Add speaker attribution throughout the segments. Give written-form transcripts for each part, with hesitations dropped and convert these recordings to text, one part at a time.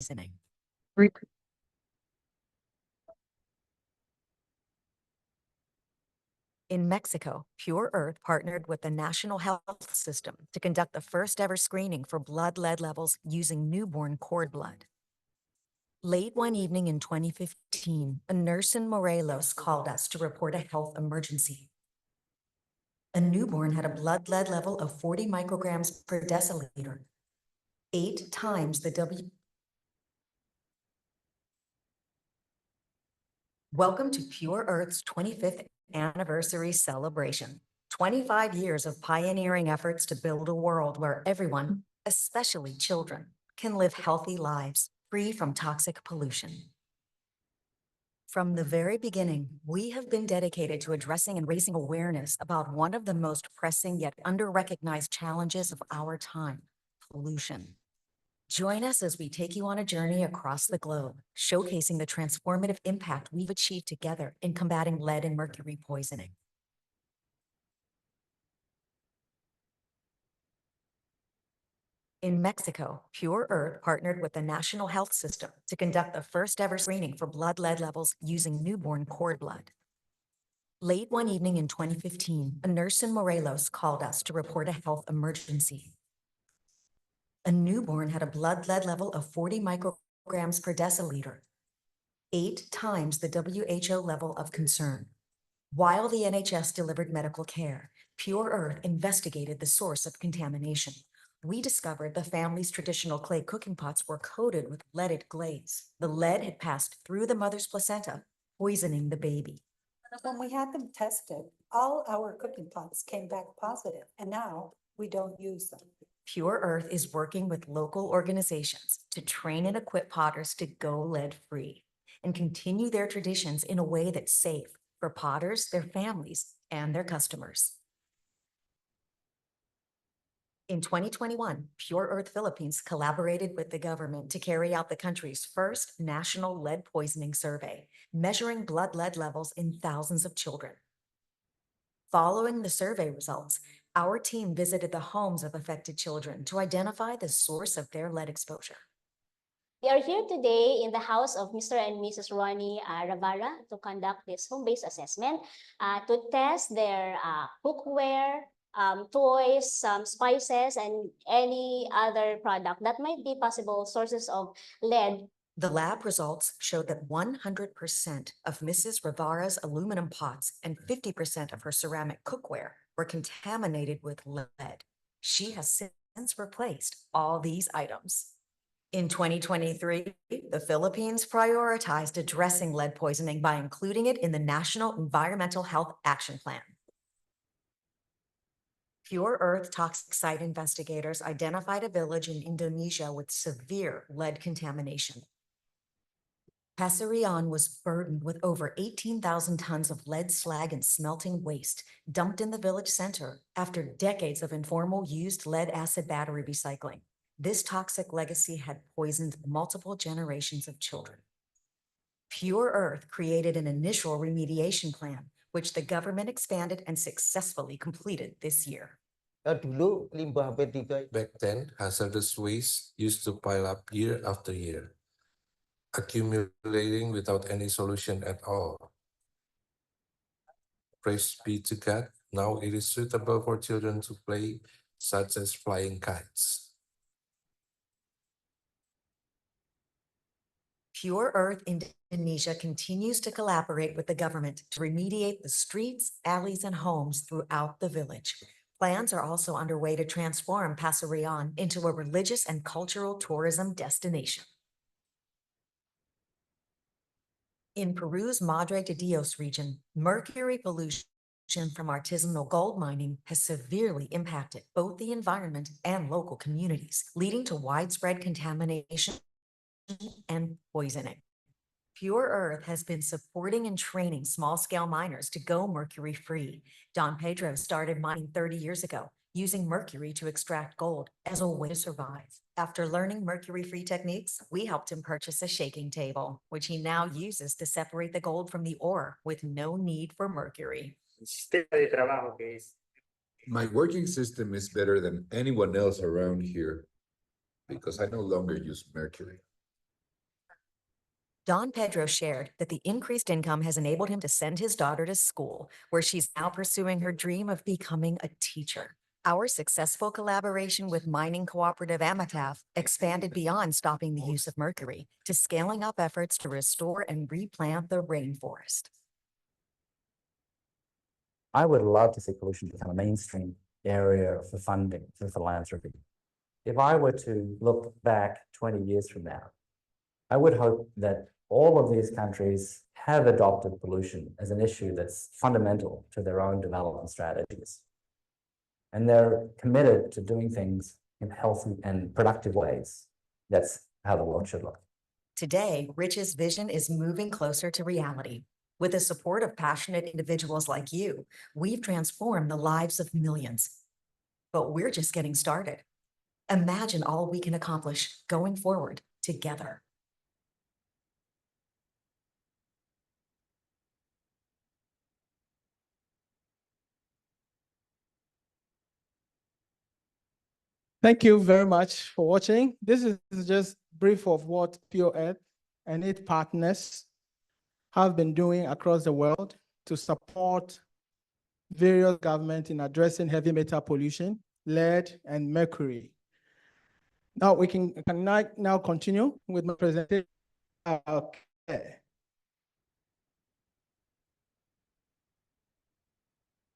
Speaker 1: poisoning. In Mexico, Pure Earth partnered with the National Health System to conduct the first ever screening for blood lead levels using newborn cord blood. Late one evening in 2015, a nurse in Morelos called us to report a health emergency. A newborn had a blood lead level of 40 micrograms per deciliter, 8 times the Welcome to Pure Earth's 25th anniversary celebration. 25 years of pioneering efforts to build a world where everyone, especially children, can live healthy lives free from toxic pollution. From the very beginning, we have been dedicated to addressing and raising awareness about one of the most pressing yet under-recognized challenges of our time, pollution. Join us as we take you on a journey across the globe, showcasing the transformative impact we've achieved together in combating lead and mercury poisoning. In Mexico, Pure Earth partnered with the National Health System to conduct the first ever screening for blood lead levels using newborn cord blood. Late one evening in 2015, a nurse in Morelos called us to report a health emergency. A newborn had a blood lead level of 40 micrograms per deciliter, 8 times the WHO level of concern. While the NHS delivered medical care, Pure Earth investigated the source of contamination. We discovered the family's traditional clay cooking pots were coated with leaded glaze. The lead had passed through the mother's placenta, poisoning the baby.
Speaker 2: When we had them tested, all our cooking pots came back positive, and now we don't use them.
Speaker 1: Pure Earth is working with local organizations to train and equip potters to go lead-free and continue their traditions in a way that's safe for potters, their families, and their customers. In 2021, Pure Earth Philippines collaborated with the government to carry out the country's first national lead poisoning survey, measuring blood lead levels in thousands of children. Following the survey results, our team visited the homes of affected children to identify the source of their lead exposure.
Speaker 3: We are here today in the house of Mr. and Mrs. Ronnie Ravara to conduct this home-based assessment to test their cookware, toys, spices, and any other product that might be possible sources of lead.
Speaker 1: The lab results showed that 100% of Mrs. Rivara's aluminum pots and 50% of her ceramic cookware were contaminated with lead. She has since replaced all these items. In 2023, the Philippines prioritized addressing lead poisoning by including it in the National Environmental Health Action Plan. Pure Earth toxic site investigators identified a village in Indonesia with severe lead contamination. Pasarian was burdened with over 18,000 tons of lead slag and smelting waste dumped in the village center after decades of informal used lead acid battery recycling. This toxic legacy had poisoned multiple generations of children. Pure Earth created an initial remediation plan, which the government expanded and successfully completed this year.
Speaker 4: Back then, hazardous waste used to pile up year after year, accumulating without any solution at all. Praise be to God, now it is suitable for children to play, such as flying kites.
Speaker 1: Pure Earth Indonesia continues to collaborate with the government to remediate the streets, alleys, and homes throughout the village. Plans are also underway to transform Pasarian into a religious and cultural tourism destination. In Peru's Madre de Dios region, mercury pollution from artisanal gold mining has severely impacted both the environment and local communities, leading to widespread contamination and poisoning. Pure Earth has been supporting and training small-scale miners to go mercury-free. Don Pedro started mining 30 years ago, using mercury to extract gold as a way to survive. After learning mercury-free techniques, we helped him purchase a shaking table, which he now uses to separate the gold from the ore with no need for mercury.
Speaker 5: My working system is better than anyone else around here because I no longer use mercury.
Speaker 1: Don Pedro shared that the increased income has enabled him to send his daughter to school, where she's now pursuing her dream of becoming a teacher. Our successful collaboration with mining cooperative Amitaf expanded beyond stopping the use of mercury to scaling up efforts to restore and replant the rainforest.
Speaker 6: I would love to see pollution become a mainstream area for funding for philanthropy. If I were to look back 20 years from now, I would hope that all of these countries have adopted pollution as an issue that's fundamental to their own development strategies. And they're committed to doing things in healthy and productive ways. That's how the world should look.
Speaker 1: Today, Rich's vision is moving closer to reality. With the support of passionate individuals like you, we've transformed the lives of millions. But we're just getting started. Imagine all we can accomplish going forward together.
Speaker 7: Thank you very much for watching. This is just brief of what Pure Earth and its partners have been doing across the world to support various governments in addressing heavy metal pollution, lead, and mercury. Now we can now continue with my presentation. Okay.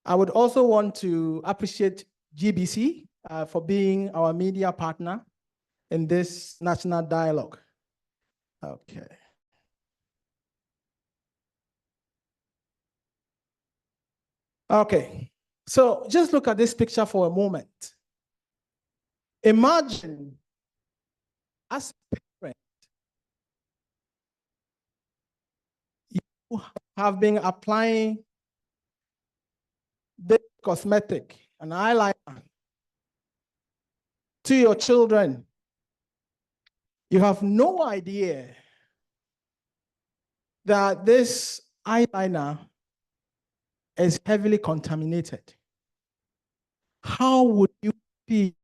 Speaker 7: I would also want to appreciate GBC for being our media partner in this national dialogue. Okay. Okay, so just look at this picture for a moment. Imagine as a parent, you have been applying this cosmetic, an eyeliner, to your children. You have no idea that this eyeliner is heavily contaminated. How would you feel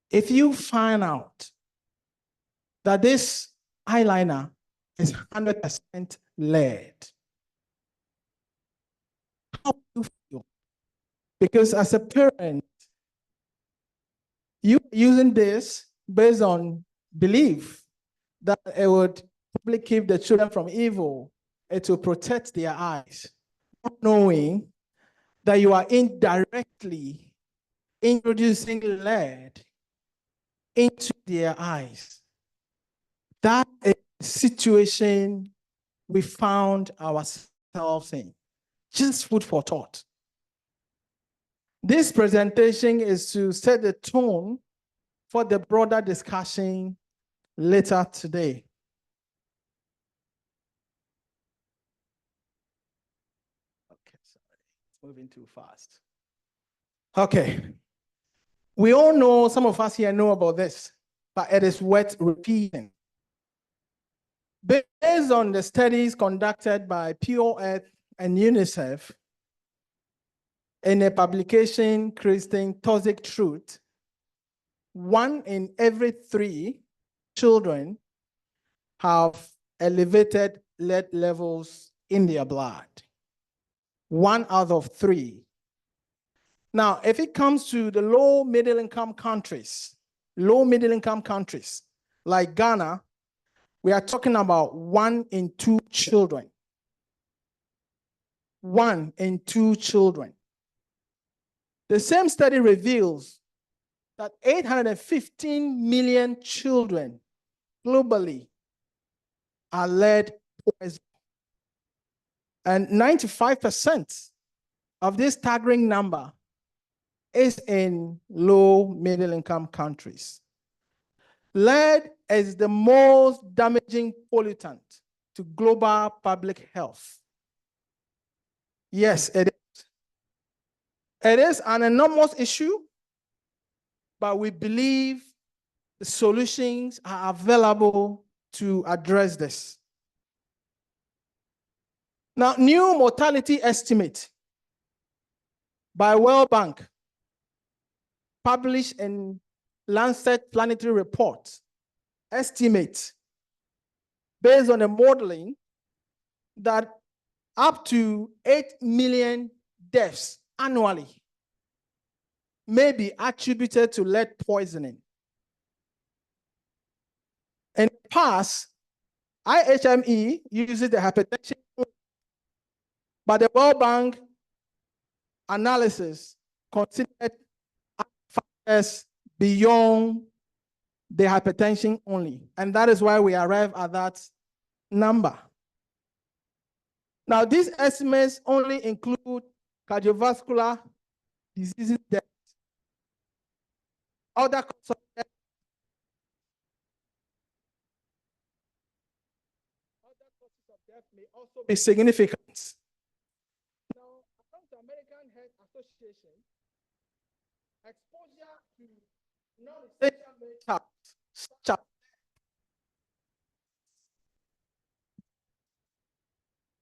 Speaker 7: if you find out that this eyeliner is 100% lead? How would you feel? Because as a parent, you're using this based on belief that it would probably keep the children from evil, it will protect their eyes, not knowing that you are indirectly introducing lead into their eyes. That is the situation we found ourselves in. Just food for thought. This presentation is to set the tone for the broader discussion later today. Okay, sorry, it's moving too fast. Okay, we all know, some of us here know about this, but it is worth repeating. Based on the studies conducted by Pure Earth and UNICEF, in a publication creating Toxic Truth, 1 in every 3 children have elevated lead levels in their blood. 1 out of 3. Now, if it comes to the low middle income countries like Ghana, we are talking about 1 in 2 children. 1 in 2 children. The same study reveals that 815 million children globally are lead poisoned. And 95% of this staggering number is in low middle income countries. Lead is the most damaging pollutant to global public health. Yes, it is. It is an enormous issue, but we believe the solutions are available to address this. Now, new mortality estimate by World Bank, published in Lancet Planetary Report, estimate, based on a modeling, that up to 8 million deaths annually may be attributed to lead poisoning. In the past, IHME uses the hypertension, but the World Bank analysis considered factors beyond the hypertension only. And that is why we arrive at that number. Now, these estimates only include cardiovascular diseases, death. Other causes of death, may also be significant. Now, according to American Heart Association, exposure to non-essential metals such as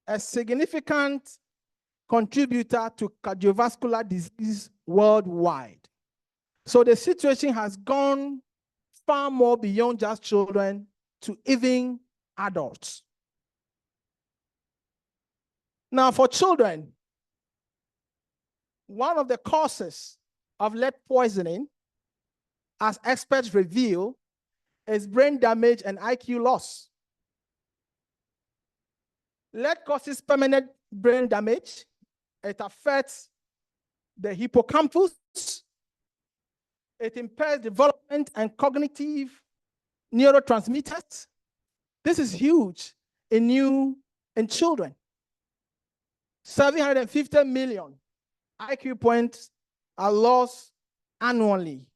Speaker 7: a significant contributor to cardiovascular disease worldwide. So the situation has gone far more beyond just children to even adults. Now, for children, one of the causes of lead poisoning, as experts reveal, is brain damage and IQ loss. Lead causes permanent brain damage. It affects the hippocampus. It impairs development and cognitive neurotransmitters. This is huge in children. 750 million IQ points are lost annually.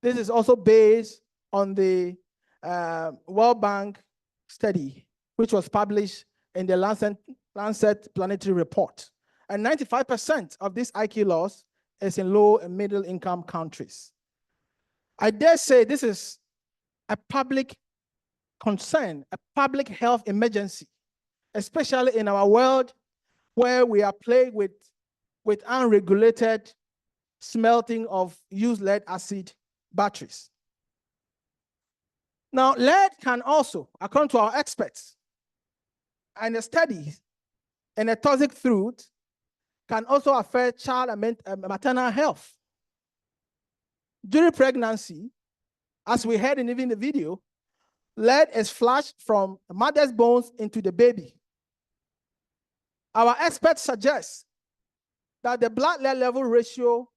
Speaker 7: This is also based on the World Bank study, which was published in the Lancet Planetary Report. And 95% of this IQ loss is in low and middle income countries. I dare say this is a public concern, a public health emergency, especially in our world where we are plagued with unregulated smelting of used lead acid batteries. Now, lead can also, according to our experts, and the studies in a toxic fruit can also affect child and maternal health. During pregnancy, as we heard in even the video, lead is flushed from the mother's bones into the baby. Our experts suggest that the blood lead level ratio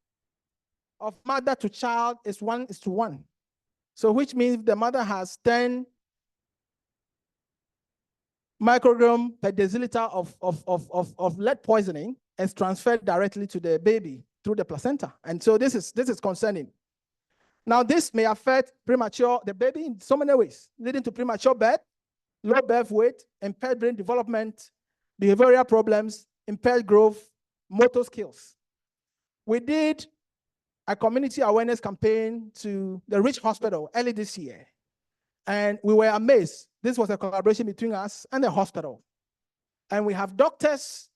Speaker 7: of mother to child is 1:1. So which means the mother has 10 microgram per deciliter of lead poisoning is transferred directly to the baby through the placenta. And so this is concerning. Now, this may affect the baby in so many ways, leading to premature birth, low birth weight, impaired brain development, behavioral problems, impaired growth, motor skills. We did a community awareness campaign to the Rich Hospital early this year, and we were amazed. This was a collaboration between us and the hospital. And we have doctors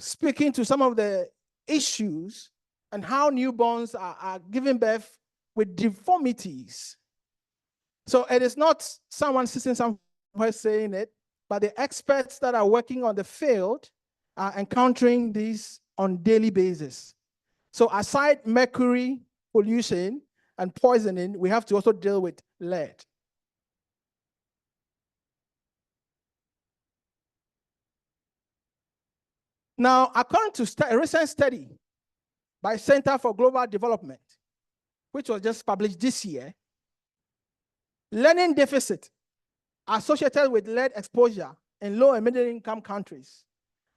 Speaker 7: speaking to some of the issues and how newborns are giving birth with deformities. So it is not someone sitting somewhere saying it, but the experts that are working on the field are encountering these on a daily basis. So aside mercury pollution and poisoning, we have to also deal with lead. Now, according to a recent study by Center for Global Development, which was just published this year, learning deficit associated with lead exposure in low and middle income countries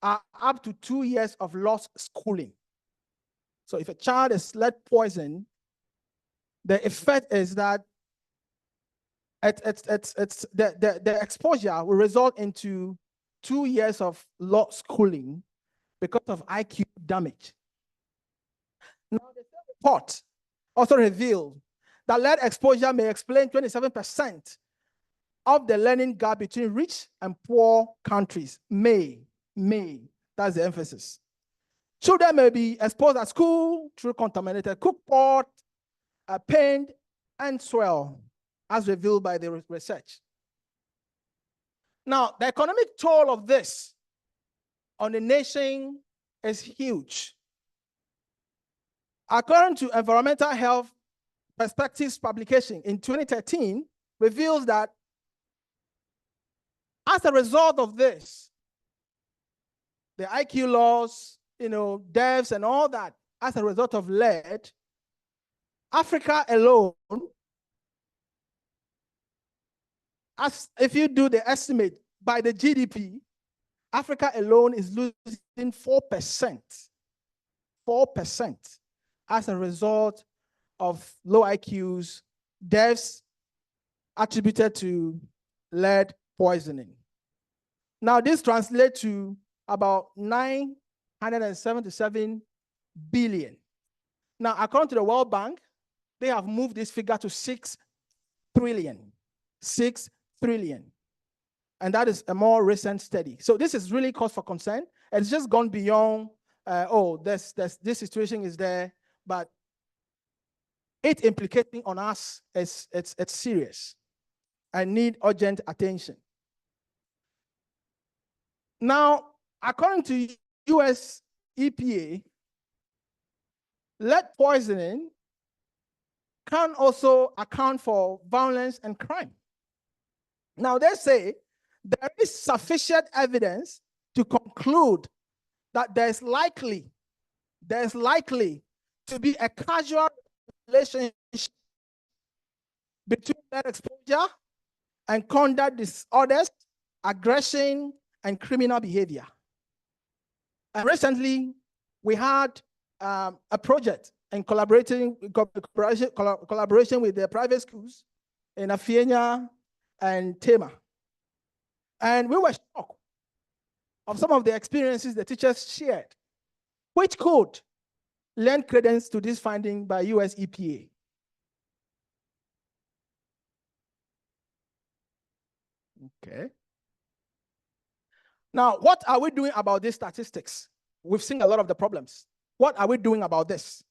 Speaker 7: are up to 2 years of lost schooling. So if a child is lead poisoned, the effect is that the exposure will result into 2 years of lost schooling because of IQ damage. Now, the report also revealed that lead exposure may explain 27% of the learning gap between rich and poor countries. That's the emphasis. Children may be exposed at school through contaminated cooked pot, paint, and swell. as revealed by the research. Now, the economic toll of this on the nation is huge. According to Environmental Health Perspectives publication in 2013, reveals that as a result of this, the IQ loss, deaths and all that, as a result of lead, Africa alone, as if you do the estimate by the GDP, Africa alone is losing 4%, 4% as a result of low IQs, deaths attributed to lead poisoning. Now, this translates to about 977 billion. Now, according to the World Bank, they have moved this figure to 6 trillion. 6 trillion. And that is a more recent study. So this is really cause for concern. It's just gone beyond, this situation is there, but it implicating on us is it's serious and need urgent attention. Now, according to US EPA, lead poisoning can also account for violence and crime. Now, they say there is sufficient evidence to conclude that there's likely to be a causal relationship between lead exposure and conduct disorders, aggression, and criminal behavior. And recently, we had a project in collaboration with the private schools in Afienya and Tema. And we were shocked of some of the experiences the teachers shared, which could lend credence to this finding by US EPA. Okay. Now, what are we doing about these statistics? We've seen a lot of the problems. What are we doing about this?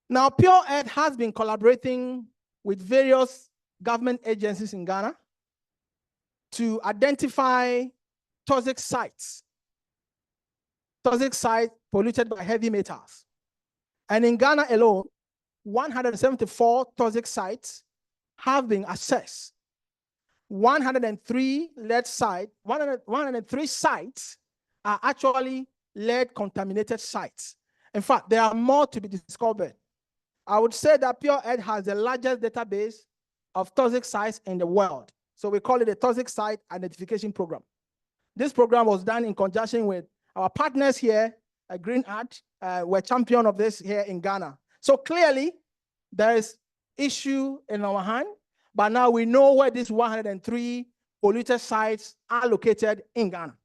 Speaker 7: Now, Pure Earth has been collaborating with various government agencies in Ghana to identify toxic sites polluted by heavy metals. And in Ghana alone, 174 toxic sites have been assessed. 103 sites are actually lead contaminated sites. In fact, there are more to be discovered. I would say that Pure Earth has the largest database of toxic sites in the world. So we call it a Toxic Site Identification Program. This program was done in conjunction with our partners here at Green Art. We're champion of this here in Ghana. So clearly, there is issue in our hand, but now we know where these 103 polluted sites are located in Ghana.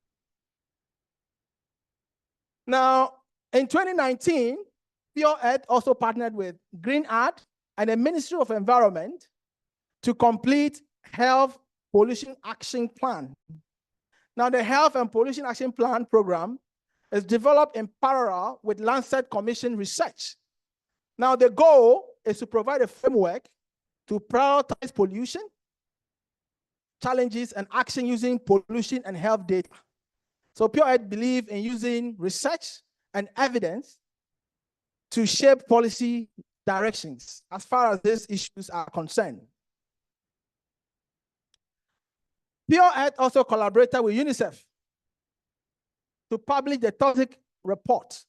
Speaker 7: Now, in 2019, Pure Earth also partnered with Green Art and the Ministry of Environment to complete Health Pollution Action Plan. Now, the Health and Pollution Action Plan program is developed in parallel with Lancet Commission research. Now, the goal is to provide a framework to prioritize pollution, challenges, and action using pollution and health data. So Pure Earth believes in using research and evidence to shape policy directions as far as these issues are concerned. Pure Earth also collaborated with UNICEF to publish the toxic report.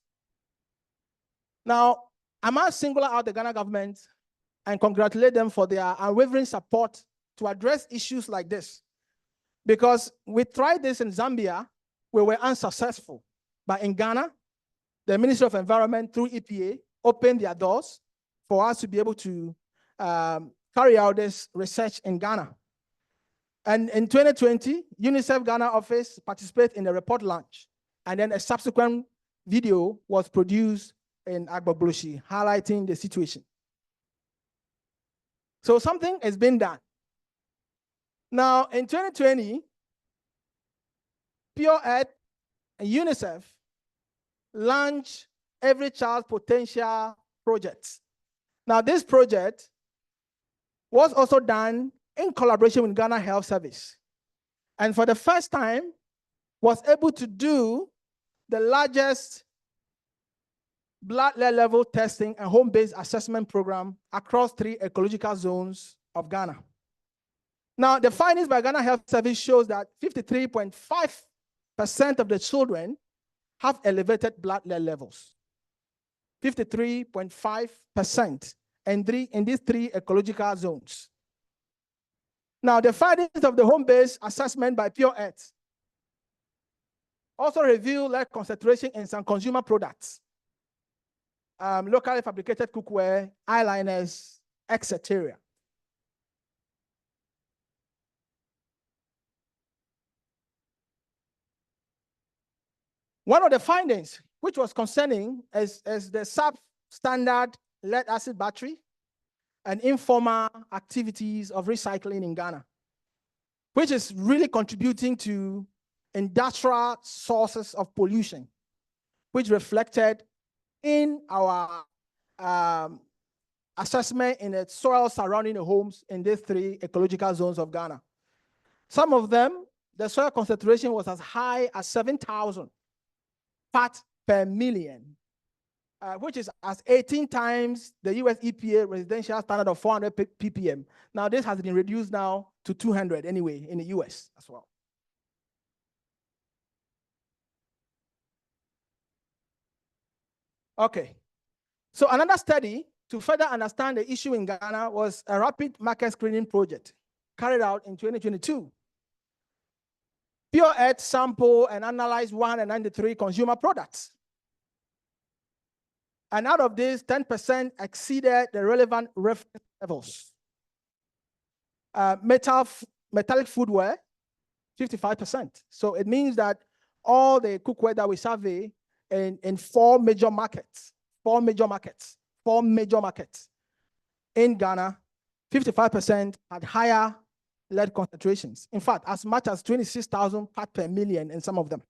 Speaker 7: Now, I must single out the Ghana government and congratulate them for their unwavering support to address issues like this. Because we tried this in Zambia, we were unsuccessful. But in Ghana, the Ministry of Environment through EPA opened their doors for us to be able to carry out this research in Ghana. And in 2020, UNICEF Ghana office participated in the report launch. And then a subsequent video was produced in Agbabloshi highlighting the situation. So something has been done. Now, in 2020, Pure Earth and UNICEF launched Every Child's Potential project. Now, this project was also done in collaboration with Ghana Health Service. And for the first time, was able to do the largest blood level testing and home-based assessment program across 3 ecological zones of Ghana. Now, the findings by Ghana Health Service shows that 53.5% of the children have elevated blood lead levels. 53.5% in these 3 ecological zones. Now, the findings of the home-based assessment by Pure Earth also reveal lead concentration in some consumer products, locally fabricated cookware, eyeliners, etc. One of the findings, which was concerning, is the substandard lead acid battery and informal activities of recycling in Ghana, which is really contributing to industrial sources of pollution, which reflected in our assessment in the soil surrounding the homes in these 3 ecological zones of Ghana. Some of them, the soil concentration was as high as 7,000 parts per million, which is as 18 times the US EPA residential standard of 400 ppm. Now, this has been reduced now to 200 anyway in the US as well. Okay, so another study to further understand the issue in Ghana was a rapid market screening project carried out in 2022. Pure Earth sampled and analyzed 193 consumer products. And out of this, 10% exceeded the relevant reference levels. Metallic foodware, 55%. So it means that all the cookware that we survey in 4 major markets in Ghana, 55% had higher lead concentrations. In fact, as much as 26,000 parts per million in some of them.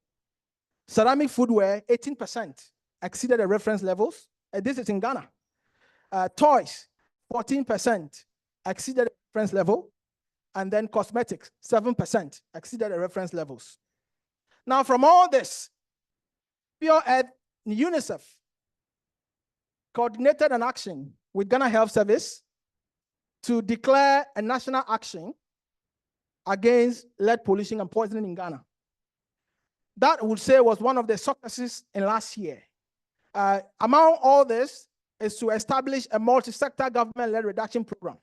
Speaker 7: Ceramic foodware, 18% exceeded the reference levels. This is in Ghana. Toys, 14% exceeded the reference level. And then cosmetics, 7% exceeded the reference levels. Now, from all this, Pure Earth and UNICEF coordinated an action with Ghana Health Service to declare a national action against lead pollution and poisoning in Ghana. That I would say was one of the successes in last year. Among all this is to establish a multi-sector government lead reduction program.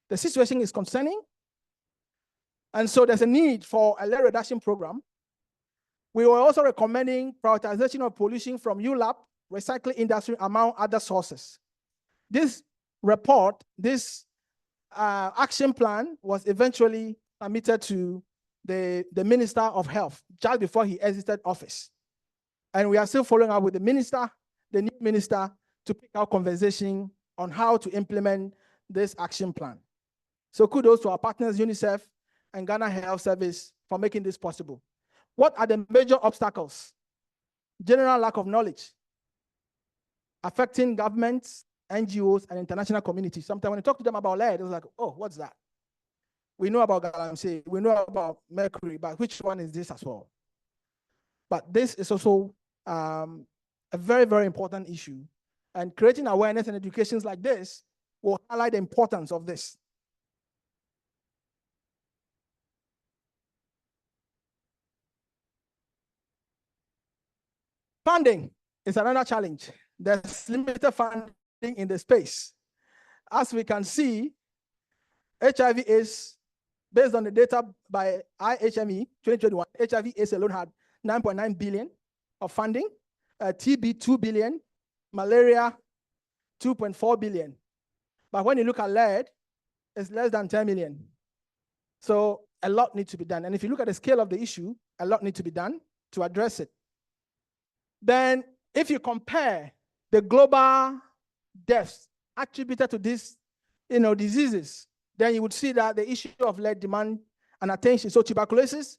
Speaker 7: The situation is concerning, and so there's a need for a lead reduction program. We were also recommending prioritization of pollution from ULAP, recycling industry, among other sources. This report, this action plan was eventually submitted to the Minister of Health just before he exited office. And we are still following up with the minister, the new minister, to pick our conversation on how to implement this action plan. So kudos to our partners, UNICEF and Ghana Health Service, for making this possible. What are the major obstacles? General lack of knowledge affecting governments, NGOs, and international communities. Sometimes when you talk to them about lead, it's like, oh, what's that? We know about galamsey, we know about mercury, but which one is this as well? But this is also a very, very important issue. And creating awareness and educations like this will highlight the importance of this. Funding is another challenge. There's limited funding in the space. As we can see, HIV is, based on the data by IHME 2021, HIV/AIDS alone had 9.9 billion of funding, TB 2 billion, malaria 2.4 billion. But when you look at lead, it's less than 10 million. So a lot needs to be done. And if you look at the scale of the issue, a lot needs to be done to address it. Then if you compare the global deaths attributed to these diseases, then you would see that the issue of lead demand and attention. So tuberculosis,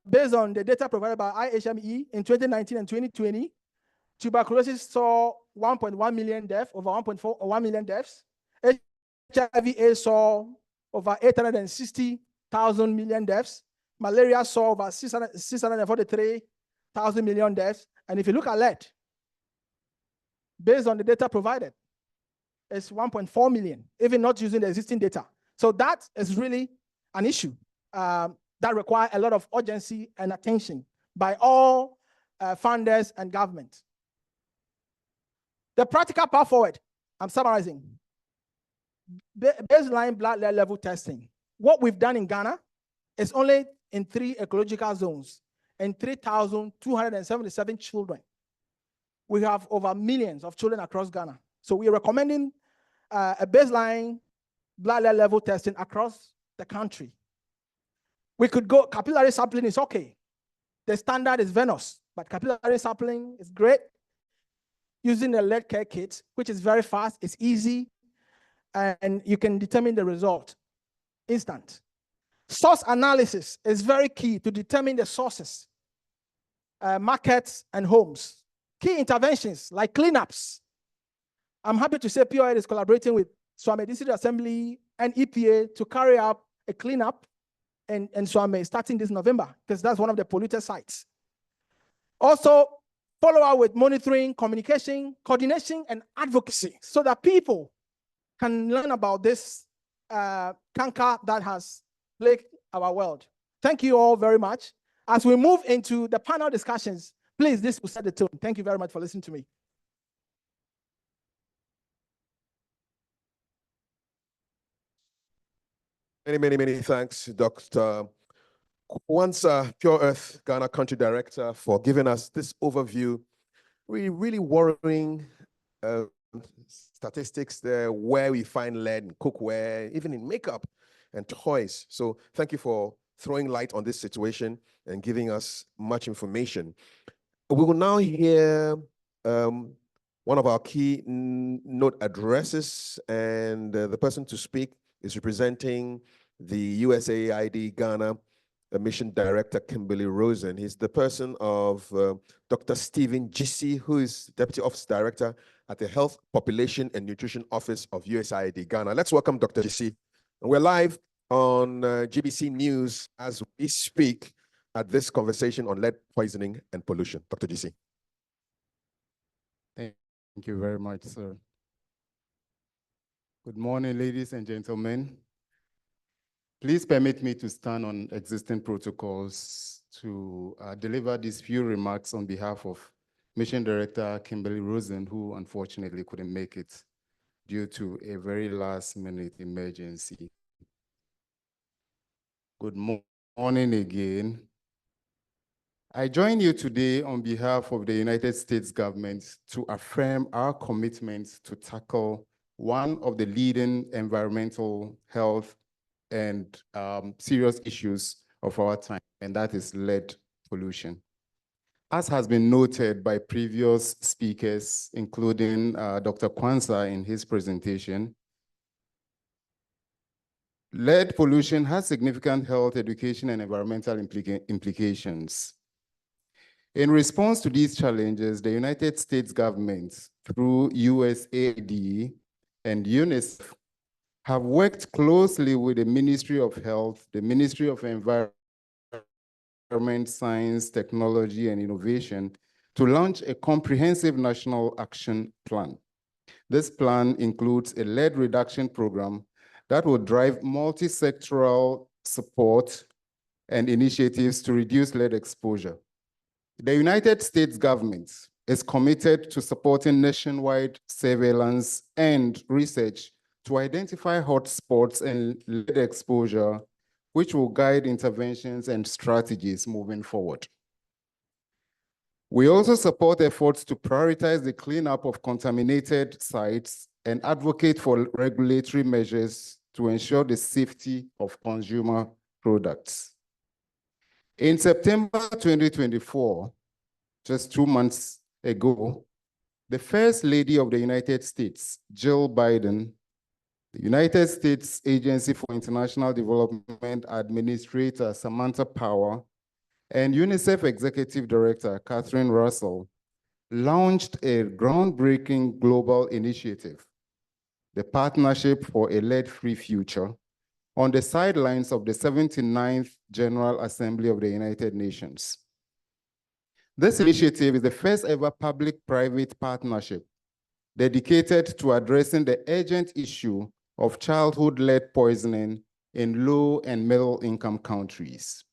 Speaker 7: based on the data provided by IHME in 2019 and 2020, tuberculosis saw 1.1 million deaths, over 1.1 million deaths. HIV/AIDS saw over 860,000 million deaths. Malaria saw over 643,000 million deaths. And if you look at lead, based on the data provided, it's 1.4 million, even not using the existing data. So that is really an issue that requires a lot of urgency and attention by all funders and government. The practical path forward, I'm summarizing. Baseline blood level testing. What we've done in Ghana is only in 3 ecological zones and 3,277 children. We have over millions of children across Ghana. So we are recommending a baseline blood level testing across the country. We could go, capillary sampling is okay. The standard is venous, but capillary sampling is great. Using the lead care kit, which is very fast, it's easy, and you can determine the result instant. Source analysis is very key to determine the sources, markets, and homes. Key interventions like cleanups. I'm happy to say POI is collaborating with Swami District Assembly and EPA to carry out a cleanup in Swami starting this November, because that's one of the polluted sites. Also, follow up with monitoring, communication, coordination, and advocacy so that people can learn about this canker that has plagued our world. Thank you all very much. As we move into the panel discussions, please, this will set the tone. Thank you very much for listening to me.
Speaker 8: Many thanks, Dr. Kwanzaa, Pure Earth Ghana Country Director, for giving us this overview. Really worrying statistics there, where we find lead in cookware, even in makeup and toys. So thank you for throwing light on this situation and giving us much information. We will now hear one of our key note addresses, and the person to speak is representing the USAID Ghana Mission Director, Kimberly Rosen. He's the person of Dr. Stephen Gisi, who is Deputy Office Director at the Health, Population and Nutrition Office of USAID Ghana. Let's welcome Dr. Gisi. And we're live on GBC News as we speak at this conversation on lead poisoning and pollution. Dr. Gisi.
Speaker 9: Thank you very much, sir. Good morning, ladies and gentlemen. Please permit me to stand on existing protocols to deliver these few remarks on behalf of Mission Director Kimberly Rosen, who unfortunately couldn't make it due to a very last-minute emergency. Good morning again. I join you today on behalf of the United States government to affirm our commitment to tackle one of the leading environmental health and serious issues of our time, and that is lead pollution. As has been noted by previous speakers, including Dr. Kwanzaa in his presentation, lead pollution has significant health, education, and environmental implications. In response to these challenges, the United States government, through USAID and UNICEF, have worked closely with the Ministry of Health, the Ministry of Environment, Science, Technology, and Innovation to launch a comprehensive national action plan. This plan includes a lead reduction program that will drive multi-sectoral support and initiatives to reduce lead exposure. The United States government is committed to supporting nationwide surveillance and research to identify hotspots and lead exposure, which will guide interventions and strategies moving forward. We also support efforts to prioritize the cleanup of contaminated sites and advocate for regulatory measures to ensure the safety of consumer products. In September 2024, just 2 months ago, the First Lady of the United States, Jill Biden, the United States Agency for International Development Administrator, Samantha Power, and UNICEF Executive Director, Catherine Russell, launched a groundbreaking global initiative the Partnership for a Lead-Free Future, on the sidelines of the 79th General Assembly of the United Nations. This initiative is the first ever public-private partnership dedicated to addressing the urgent issue of childhood lead poisoning in low and middle-income countries.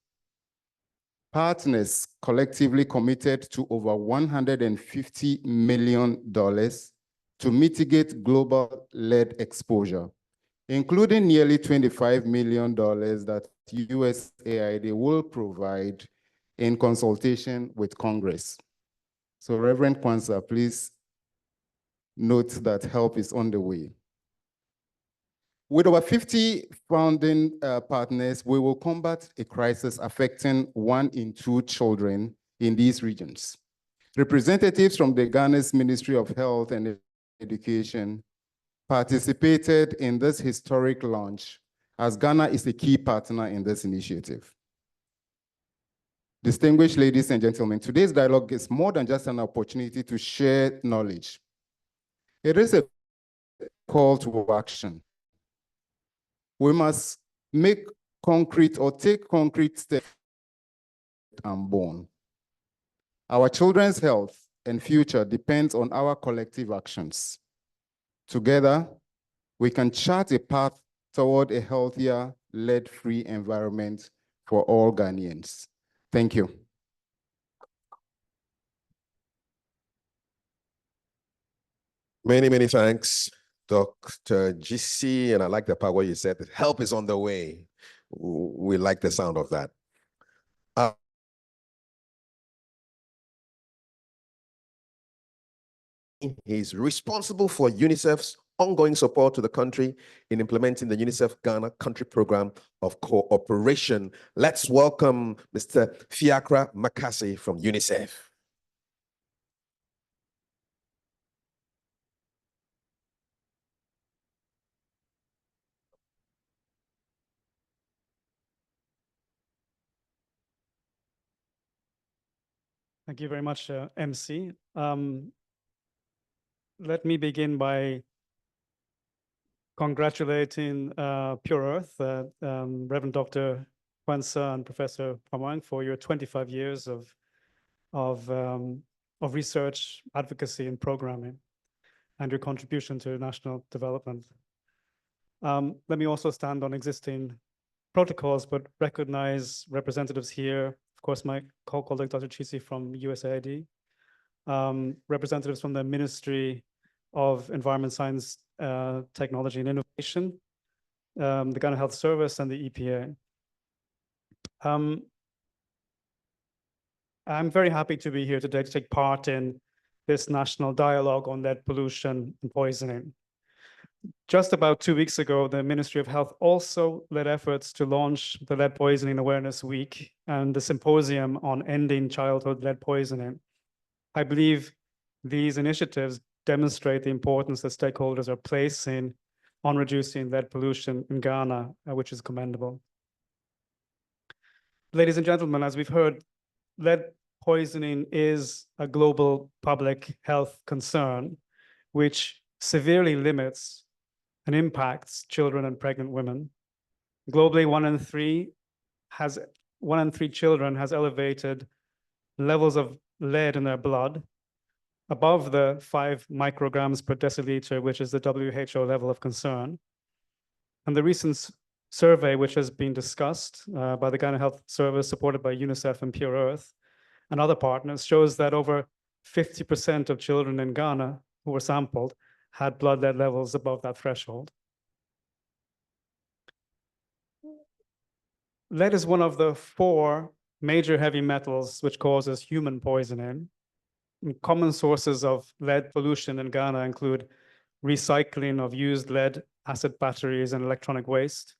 Speaker 9: Partners collectively committed to over $150 million to mitigate global lead exposure, including nearly $25 million that USAID will provide in consultation with Congress. So Reverend Kwanzaa, please note that help is on the way. With over 50 founding partners, we will combat a crisis affecting 1 in 2 children in these regions. Representatives from the Ghana's Ministry of Health and Education participated in this historic launch, as Ghana is a key partner in this initiative. Distinguished ladies and gentlemen, today's dialogue is more than just an opportunity to share knowledge. It is a call to action. We must make concrete or take concrete steps unborn. Our children's health and future depends on our collective actions. Together, we can chart a path toward a healthier, lead-free environment for all Ghanaians. Thank you.
Speaker 8: Many, many thanks, Dr. GC. And I like the part where you said that help is on the way. We like the sound of that. He's responsible for UNICEF's ongoing support to the country in implementing the UNICEF Ghana Country Program of Cooperation. Let's welcome Mr. Fiacre Makasi from UNICEF.
Speaker 10: Thank you very much, MC. Let me begin by congratulating Pure Earth, Reverend Dr. Kwanzaa and Professor Pamang for your 25 years of research, advocacy, and programming, and your contribution to national development. Let me also stand on existing protocols, but recognize representatives here. Of course, my colleague, Dr. Chisi from USAID, representatives from the Ministry of Environment, Science, Technology, and Innovation, the Ghana Health Service, and the EPA. I'm very happy to be here today to take part in this national dialogue on lead pollution and poisoning. Just about 2 weeks ago, the Ministry of Health also led efforts to launch the Lead Poisoning Awareness Week and the symposium on ending childhood lead poisoning. I believe these initiatives demonstrate the importance that stakeholders are placing on reducing lead pollution in Ghana, which is commendable. Ladies and gentlemen, as we've heard, lead poisoning is a global public health concern, which severely limits and impacts children and pregnant women. Globally, 1 in 3 children has elevated levels of lead in their blood above the 5 micrograms per deciliter, which is the WHO level of concern. And the recent survey, which has been discussed by the Ghana Health Service, supported by UNICEF and Pure Earth and other partners, shows that over 50% of children in Ghana who were sampled had blood lead levels above that threshold. Lead is one of the 4 major heavy metals which causes human poisoning. And common sources of lead pollution in Ghana include recycling of used lead acid batteries and electronic waste,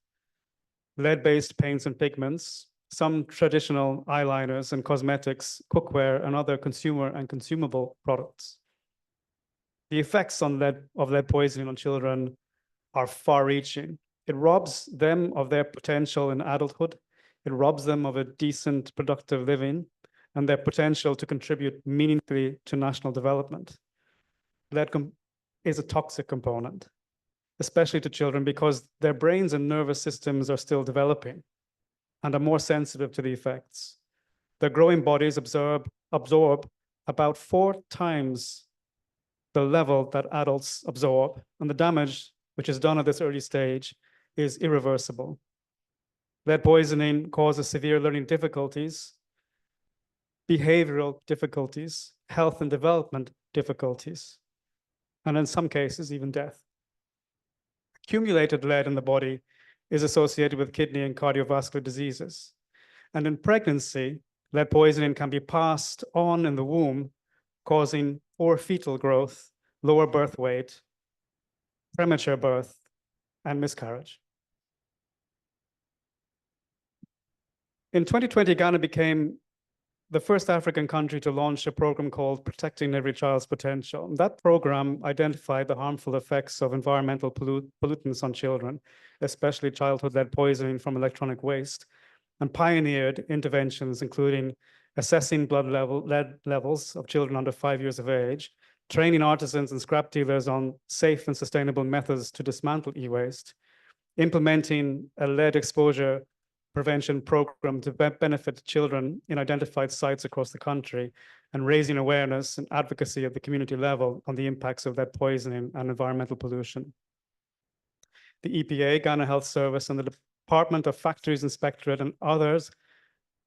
Speaker 10: lead-based paints and pigments, some traditional eyeliners and cosmetics, cookware, and other consumer and consumable products. The effects of lead poisoning on children are far-reaching. It robs them of their potential in adulthood. It robs them of a decent, productive living and their potential to contribute meaningfully to national development. Lead is a toxic component. especially to children, because their brains and nervous systems are still developing and are more sensitive to the effects. Their growing bodies absorb about 4 times the level that adults absorb, and the damage which is done at this early stage is irreversible. Lead poisoning causes severe learning difficulties, behavioral difficulties, health and development difficulties, and in some cases, even death. Accumulated lead in the body is associated with kidney and cardiovascular diseases. And in pregnancy, lead poisoning can be passed on in the womb, causing poor fetal growth, lower birth weight, premature birth, and miscarriage. In 2020, Ghana became the first African country to launch a program called Protecting Every Child's Potential. That program identified the harmful effects of environmental pollutants on children, especially childhood lead poisoning from electronic waste, and pioneered interventions including assessing lead levels of children under 5 years of age, training artisans and scrap dealers on safe and sustainable methods to dismantle e-waste, implementing a lead exposure prevention program to benefit children in identified sites across the country, and raising awareness and advocacy at the community level on the impacts of lead poisoning and environmental pollution. The EPA, Ghana Health Service, and the Department of Factories Inspectorate and others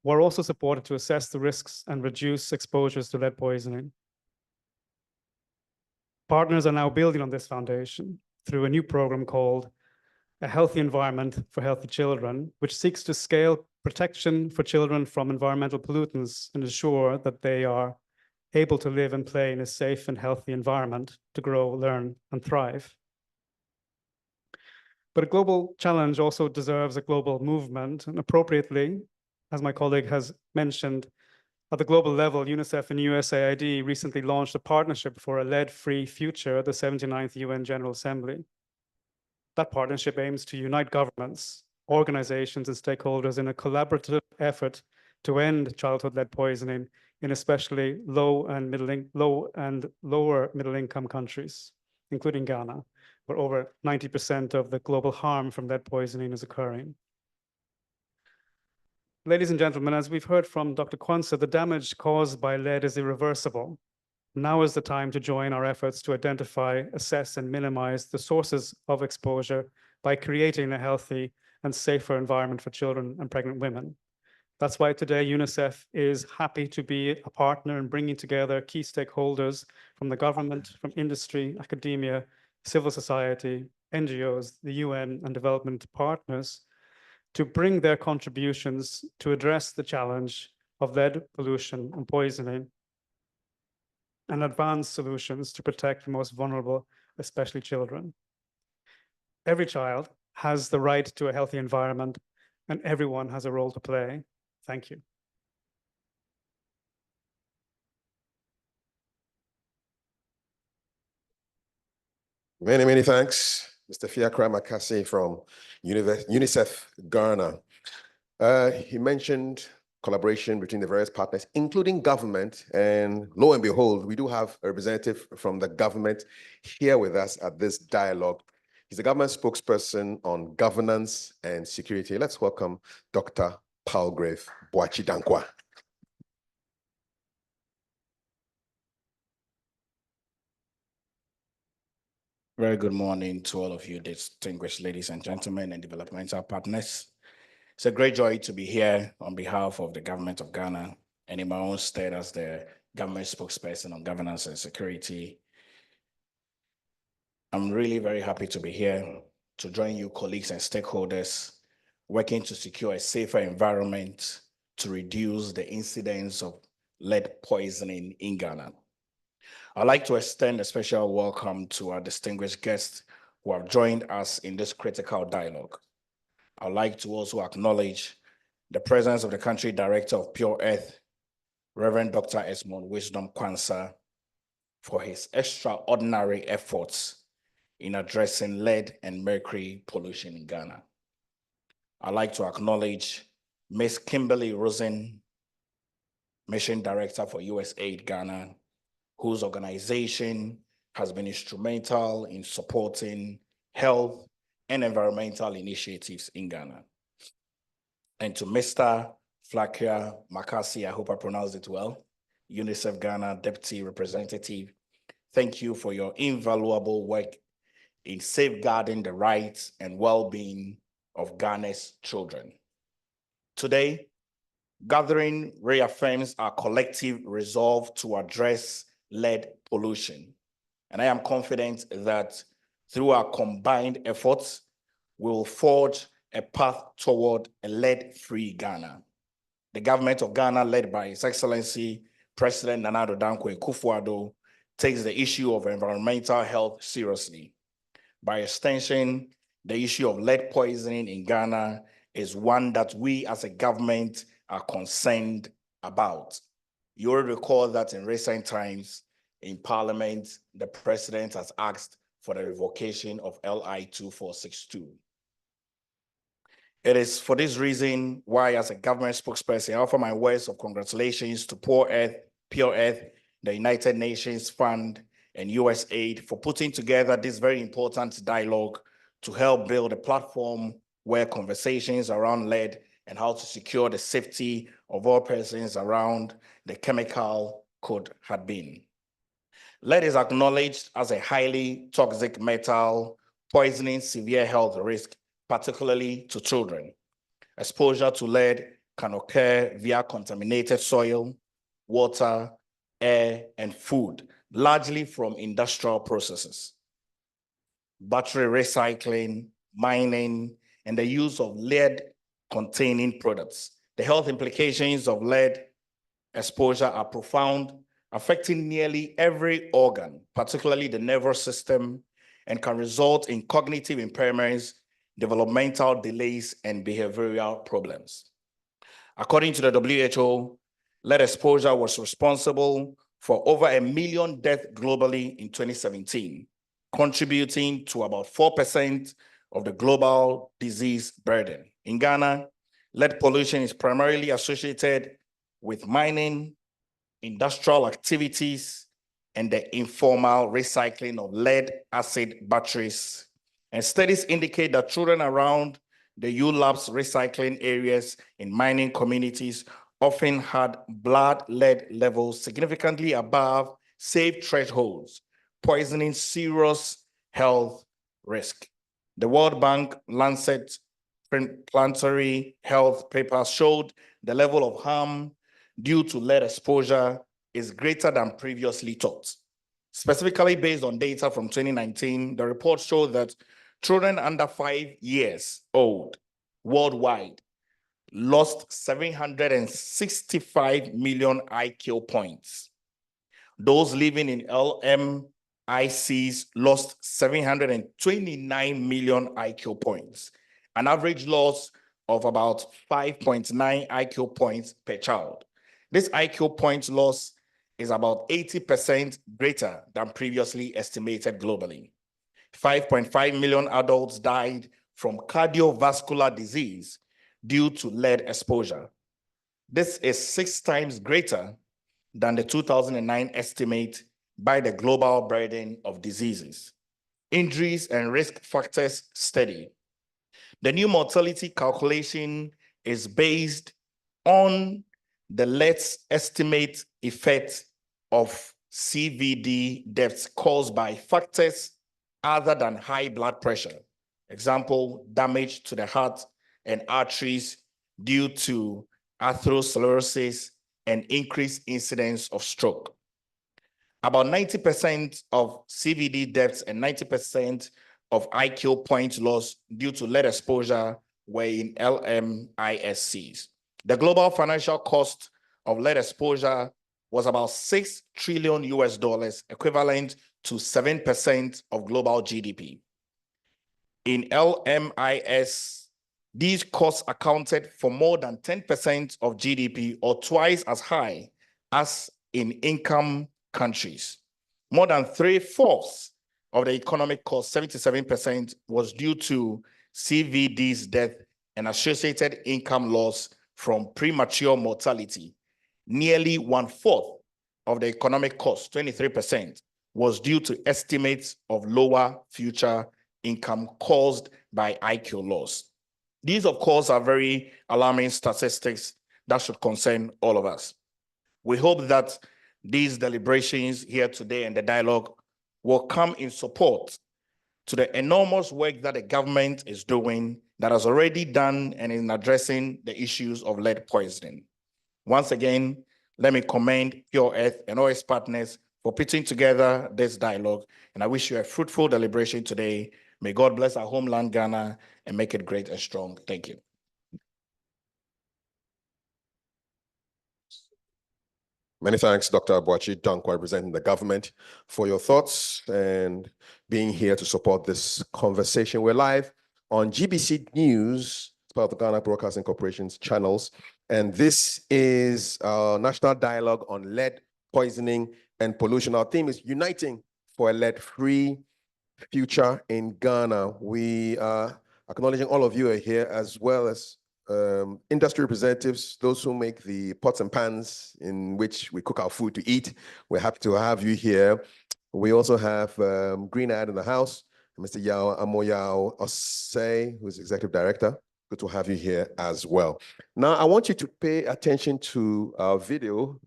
Speaker 10: were also supported to assess the risks and reduce exposures to lead poisoning. Partners are now building on this foundation through a new program called A Healthy Environment for Healthy Children, which seeks to scale protection for children from environmental pollutants and ensure that they are able to live and play in a safe and healthy environment to grow, learn, and thrive. But a global challenge also deserves a global movement, and appropriately, as my colleague has mentioned, at the global level, UNICEF and USAID recently launched a partnership for a lead-free future at the 79th UN General Assembly. That partnership aims to unite governments, organizations, and stakeholders in a collaborative effort to end childhood lead poisoning in especially low and lower middle income countries, including Ghana, where over 90% of the global harm from lead poisoning is occurring. Ladies and gentlemen, as we've heard from Dr. Kwanzaa, the damage caused by lead is irreversible. Now is the time to join our efforts to identify, assess, and minimize the sources of exposure by creating a healthy and safer environment for children and pregnant women. That's why today UNICEF is happy to be a partner in bringing together key stakeholders from the government, from industry, academia, civil society, NGOs, the UN, and development partners to bring their contributions to address the challenge of lead pollution and poisoning and advance solutions to protect the most vulnerable, especially children. Every child has the right to a healthy environment, and everyone has a role to play. Thank you.
Speaker 8: Many, many thanks, Mr. Fiakra Makasi from UNICEF Ghana. He mentioned collaboration between the various partners, including government, and lo and behold, we do have a representative from the government here with us at this dialogue. He's the government spokesperson on governance and security. Let's welcome Dr. Palgrave Boachi Dankwa.
Speaker 11: Very good morning to all of you, distinguished ladies and gentlemen and developmental partners. It's a great joy to be here on behalf of the government of Ghana and in my own state as the government spokesperson on governance and security. I'm really very happy to be here to join you colleagues and stakeholders working to secure a safer environment to reduce the incidence of lead poisoning in Ghana. I'd like to extend a special welcome to our distinguished guests who have joined us in this critical dialogue. I'd like to also acknowledge the presence of the Country Director of Pure Earth, Reverend Dr. Esmond Wisdom Kwanzaa, for his extraordinary efforts in addressing lead and mercury pollution in Ghana. I'd like to acknowledge Ms. Kimberly Rosen, Mission Director for USAID Ghana, whose organization has been instrumental in supporting health, and environmental initiatives in Ghana. And to Mr. Flakia Makasi, I hope I pronounced it well, UNICEF Ghana Deputy Representative, thank you for your invaluable work in safeguarding the rights and well-being of Ghana's children. Today, gathering reaffirms our collective resolve to address lead pollution. And I am confident that through our combined efforts, we will forge a path toward a lead-free Ghana. The government of Ghana, led by His Excellency President Nana Addo Dankwa Akufo-Addo, takes the issue of environmental health seriously. By extension, the issue of lead poisoning in Ghana is one that we as a government are concerned about. You will recall that in recent times in Parliament, the President has asked for the revocation of LI 2462. It is for this reason why, as a government spokesperson, I offer my words of congratulations to Pure Earth, the United Nations Fund, and USAID for putting together this very important dialogue to help build a platform where conversations around lead and how to secure the safety of all persons around the chemical could have been. Lead is acknowledged as a highly toxic metal, poisoning severe health risk, particularly to children. Exposure to lead can occur via contaminated soil, water, air, and food, largely from industrial processes. Battery recycling, mining, and the use of lead-containing products. The health implications of lead exposure are profound, affecting nearly every organ, particularly the nervous system, and can result in cognitive impairments, developmental delays, and behavioral problems. According to the WHO, lead exposure was responsible for over 1 million deaths globally in 2017, contributing to about 4% of the global disease burden. In Ghana, lead pollution is primarily associated with mining, industrial activities, and the informal recycling of lead acid batteries. And studies indicate that children around the ULAB's recycling areas in mining communities often had blood lead levels significantly above safe thresholds, poisoning serious health risk. The World Bank Lancet Planetary Health paper showed the level of harm due to lead exposure is greater than previously thought. Specifically based on data from 2019, the report showed that children under 5 years old worldwide lost 765 million IQ points. Those living in LMICs lost 729 million IQ points, an average loss of about 5.9 IQ points per child. This IQ points loss is about 80% greater than previously estimated globally. 5.5 million adults died from cardiovascular disease due to lead exposure. This is 6 times greater than the 2009 estimate by the Global Burden of Diseases. Injuries and Risk Factors Study. The new mortality calculation is based on the let's estimate effect of CVD deaths caused by factors other than high blood pressure. Example, damage to the heart and arteries due to atherosclerosis and increased incidence of stroke. About 90% of CVD deaths and 90% of IQ point loss due to lead exposure were in LMISCs. The global financial cost of lead exposure was about $6 trillion, equivalent to 7% of global GDP. In LMIS, these costs accounted for more than 10% of GDP, or twice as high as in income countries. More than 3/4 of the economic cost, 77%, was due to CVD's death and associated income loss from premature mortality. Nearly 1/4 of the economic cost, 23%, was due to estimates of lower future income caused by IQ loss. These, of course, are very alarming statistics that should concern all of us. We hope that these deliberations here today and the dialogue will come in support to the enormous work that the government is doing, that has already done and in addressing the issues of lead poisoning. Once again, let me commend Pure Earth and all its partners for putting together this dialogue, and I wish you a fruitful deliberation today. May God bless our homeland, Ghana, and make it great and strong. Thank you.
Speaker 8: Many thanks, Dr. Abuachi Dankwa, representing the government, for your thoughts and being here to support this conversation. We're live on GBC News, part of the Ghana Broadcasting Corporation's channels, and this is our national dialogue on lead poisoning and pollution. Our theme is Uniting for a Lead-Free Future in Ghana. We are acknowledging all of you are here, as well as industry representatives, those who make the pots and pans in which we cook our food to eat. We're happy to have you here. We also have Green Ad in the house, Mr. Yao Amoyao Osei, who's Executive Director. Good to have you here as well. Now, I want you to pay attention to our video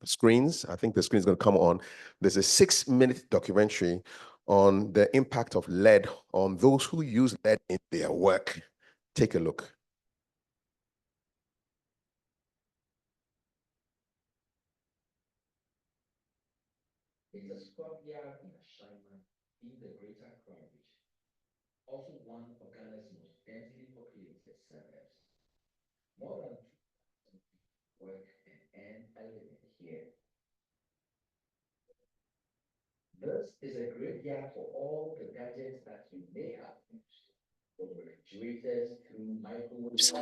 Speaker 8: screens. I think the screen is going to come on. There's a 6-minute documentary on the impact of lead on those who use lead in their work. Take a look.
Speaker 6: It's a scrapyard in Ashaiman in the Greater Accra region, also one of Ghana's most densely populated suburbs. More than 2,000 people work and earn a living here. This is a graveyard for all the gadgets that you may have used, from refrigerators through microwaves,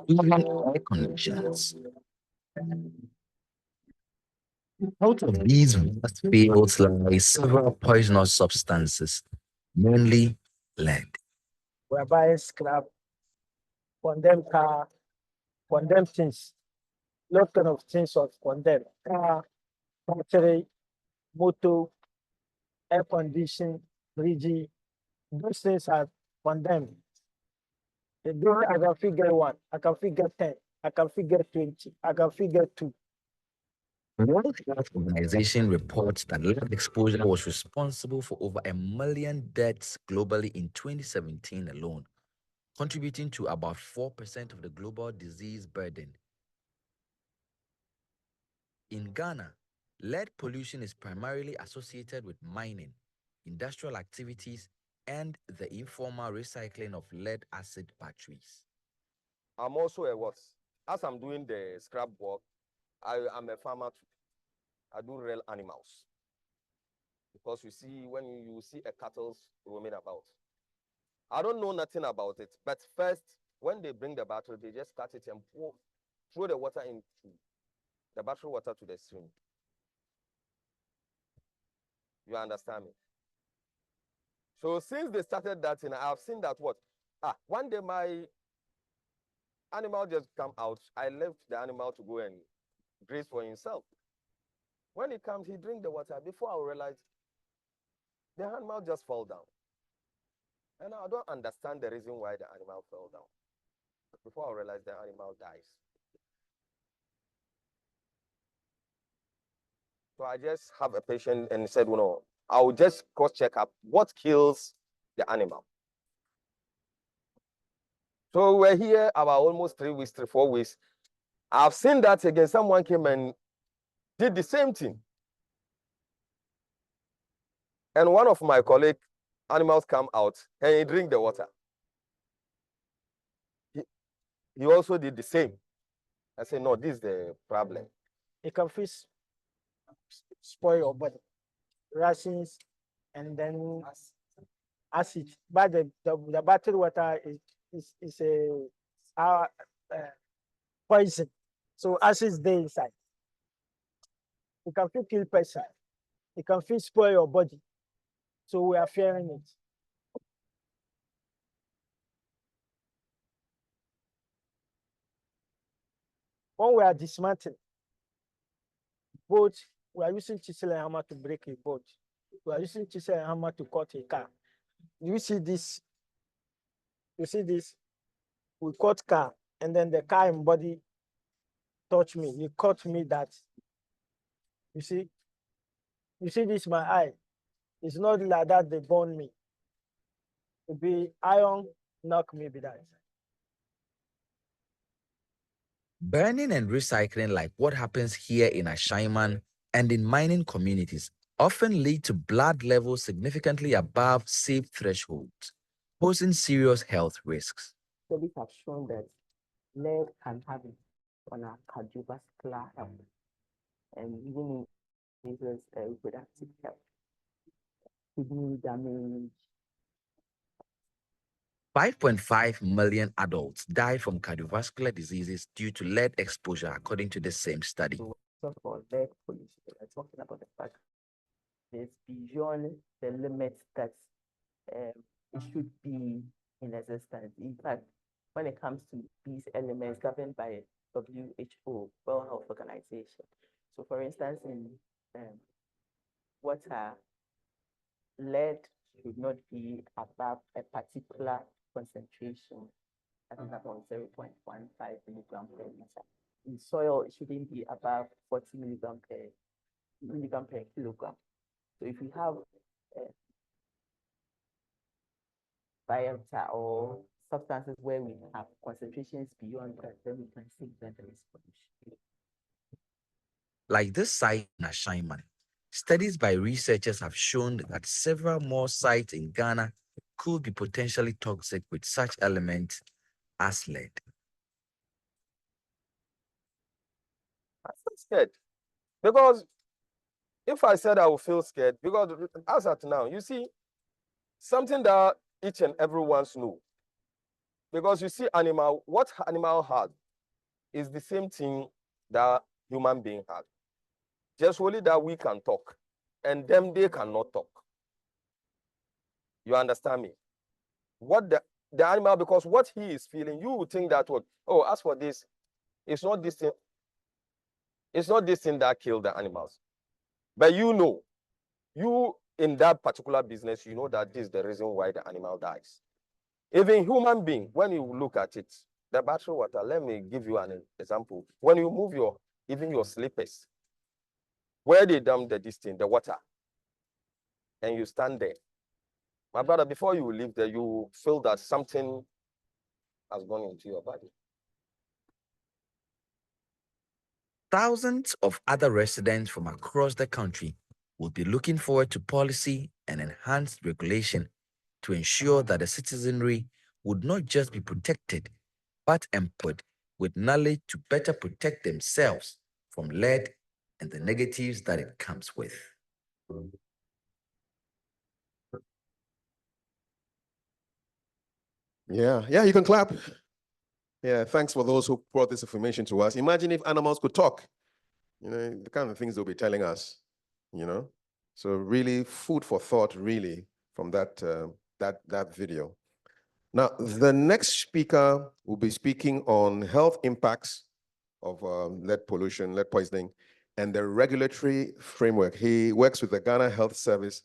Speaker 6: even air conditioners. Out of these vast fields lie several poisonous substances, mainly lead.
Speaker 7: We're buying scrap, condemned car, condemned things, lot of things of condemned car, battery, motor, air conditioning, fridge. Those things are condemned. I can figure 1, I can figure 10, I can figure 20, I can figure 2.
Speaker 6: The World Health Organization reports that lead exposure was responsible for over 1 million deaths globally in 2017 alone, contributing to about 4% of the global disease burden. In Ghana, lead pollution is primarily associated with mining, industrial activities, and the informal recycling of lead acid batteries.
Speaker 8: I'm also a what? As I'm doing the scrap work, I'm a farmer too. I do real animals. Because you see, when you see a cattle roaming about, I don't know nothing about it. But first, when they bring the battery, they just cut it and throw the water into the battery water to the stream. You understand me? So since they started that, I've seen that what? One day my animal just come out. I left the animal to go and graze for himself. When he comes, he drink the water. Before I realize, the animal just fall down. And I don't understand the reason why the animal fell down. Before I realize, the animal dies. So I just have a patient and said, well, no, I'll just cross-check up what kills the animal. So we're here about almost 3 weeks, 4 weeks. I've seen that again. Someone came and did the same thing. And one of my colleagues, animals come out and he drink the water. He also did the same. I said, no, this is the problem.
Speaker 7: It can fish, spoil your body, rations, and then acid. But the battery water is a poison. So acid is there inside. It can feel kill person. It can feel spoil your body. So we are fearing it. When we are dismantling, both we are using chisel and hammer to break a boat. We are using chisel and hammer to cut a car.
Speaker 12: you see this? You see this? We caught car, and then the car and body touch me. He caught me that. You see? You see this, my eye. It's not like that they burn me. It be iron knock me be that.
Speaker 13: Burning and recycling, like what happens here in Ashaiman and in mining communities, often lead to blood levels significantly above safe thresholds, posing serious health risks.
Speaker 14: Studies have shown that lead can have it on our cardiovascular health and even in reproductive health, kidney damage.
Speaker 13: 5.5 million adults die from cardiovascular diseases due to lead exposure, according to the same study.
Speaker 14: So talk about lead pollution. We're talking about the fact that it's beyond the limits that it should be in existence. In fact, when it comes to these elements governed by WHO, World Health Organization. So for instance, in water, lead should not be above a particular concentration, I think about 0.15 milligram per liter. In soil, it shouldn't be above 40 milligram per kilogram. So if you have biota or substances where we have concentrations beyond that, then we can see that there is pollution.
Speaker 13: Like this site in Ashaiman, studies by researchers have shown that several more sites in Ghana could be potentially toxic with such elements as lead.
Speaker 15: I'm so scared. Because if I said I would feel scared, because as at now, you see, something that each and everyone's know. Because you see, what animal has is the same thing that human being has. Just only that we can talk, and them they cannot talk. You understand me? What the animal, because what he is feeling, you would think that what, oh, as for this, it's not this thing. It's not this thing that killed the animals. But you know, you in that particular business, you know that this is the reason why the animal dies. Even human being, when you look at it, the battery water, let me give you an example. When you move even your slippers, where they dump the water, and you stand there, my brother, before you leave there, you feel that something has gone into your body.
Speaker 13: Thousands of other residents from across the country will be looking forward to policy and enhanced regulation to ensure that the citizenry would not just be protected, but empowered with knowledge to better protect themselves from lead and the negatives that it comes with.
Speaker 8: Yeah, you can clap. Yeah, thanks for those who brought this information to us. Imagine if animals could talk, you know, the kind of things they'll be telling us, you know. So really food for thought, really, from that video. Now, the next speaker will be speaking on health impacts of lead pollution, lead poisoning, and the regulatory framework. He works with the Ghana Health Service,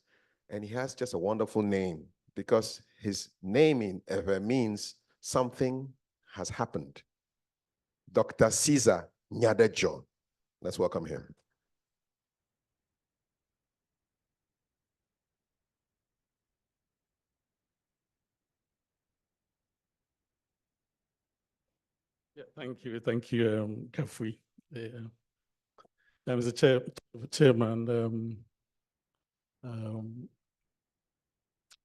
Speaker 8: and he has just a wonderful name because his name in Ewe means something has happened. Dr. Caesar Nyadejo. Let's welcome him.
Speaker 16: Yeah, thank you, Kafui. Mr. Chairman,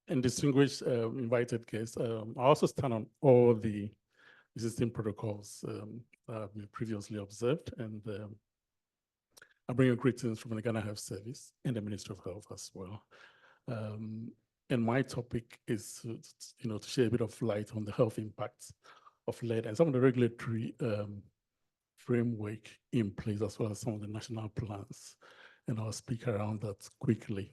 Speaker 16: and distinguished invited guests. I also stand on all the existing protocols that have been previously observed, and I bring you greetings from the Ghana Health Service and the Ministry of Health as well. And my topic is, to share a bit of light on the health impacts of lead and some of the regulatory framework in place, as well as some of the national plans. And I'll speak around that quickly.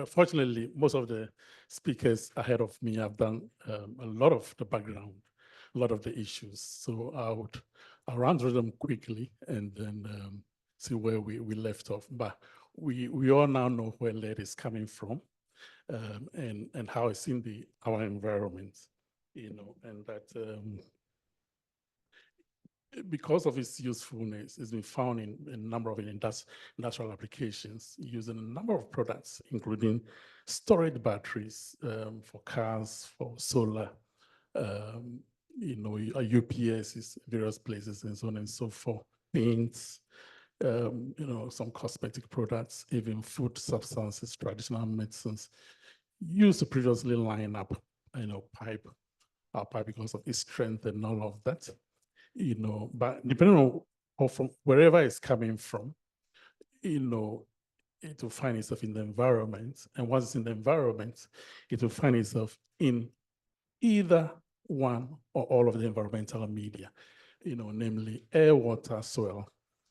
Speaker 16: Fortunately, most of the speakers ahead of me have done a lot of the background, a lot of the issues. So I'll run through them quickly and then see where we left off. But we all now know where lead is coming from, and how it's in our environment, and that because of its usefulness, it's been found in a number of industrial applications using a number of products, including storage batteries for cars, for solar, UPS, various places, and so on and so forth, paints, some cosmetic products, even food substances, traditional medicines, used to previously line up, pipe because of its strength and all of that. But depending on from wherever it's coming from, it will find itself in the environment. And once it's in the environment, it will find itself in either one or all of the environmental media, namely air, water, soil,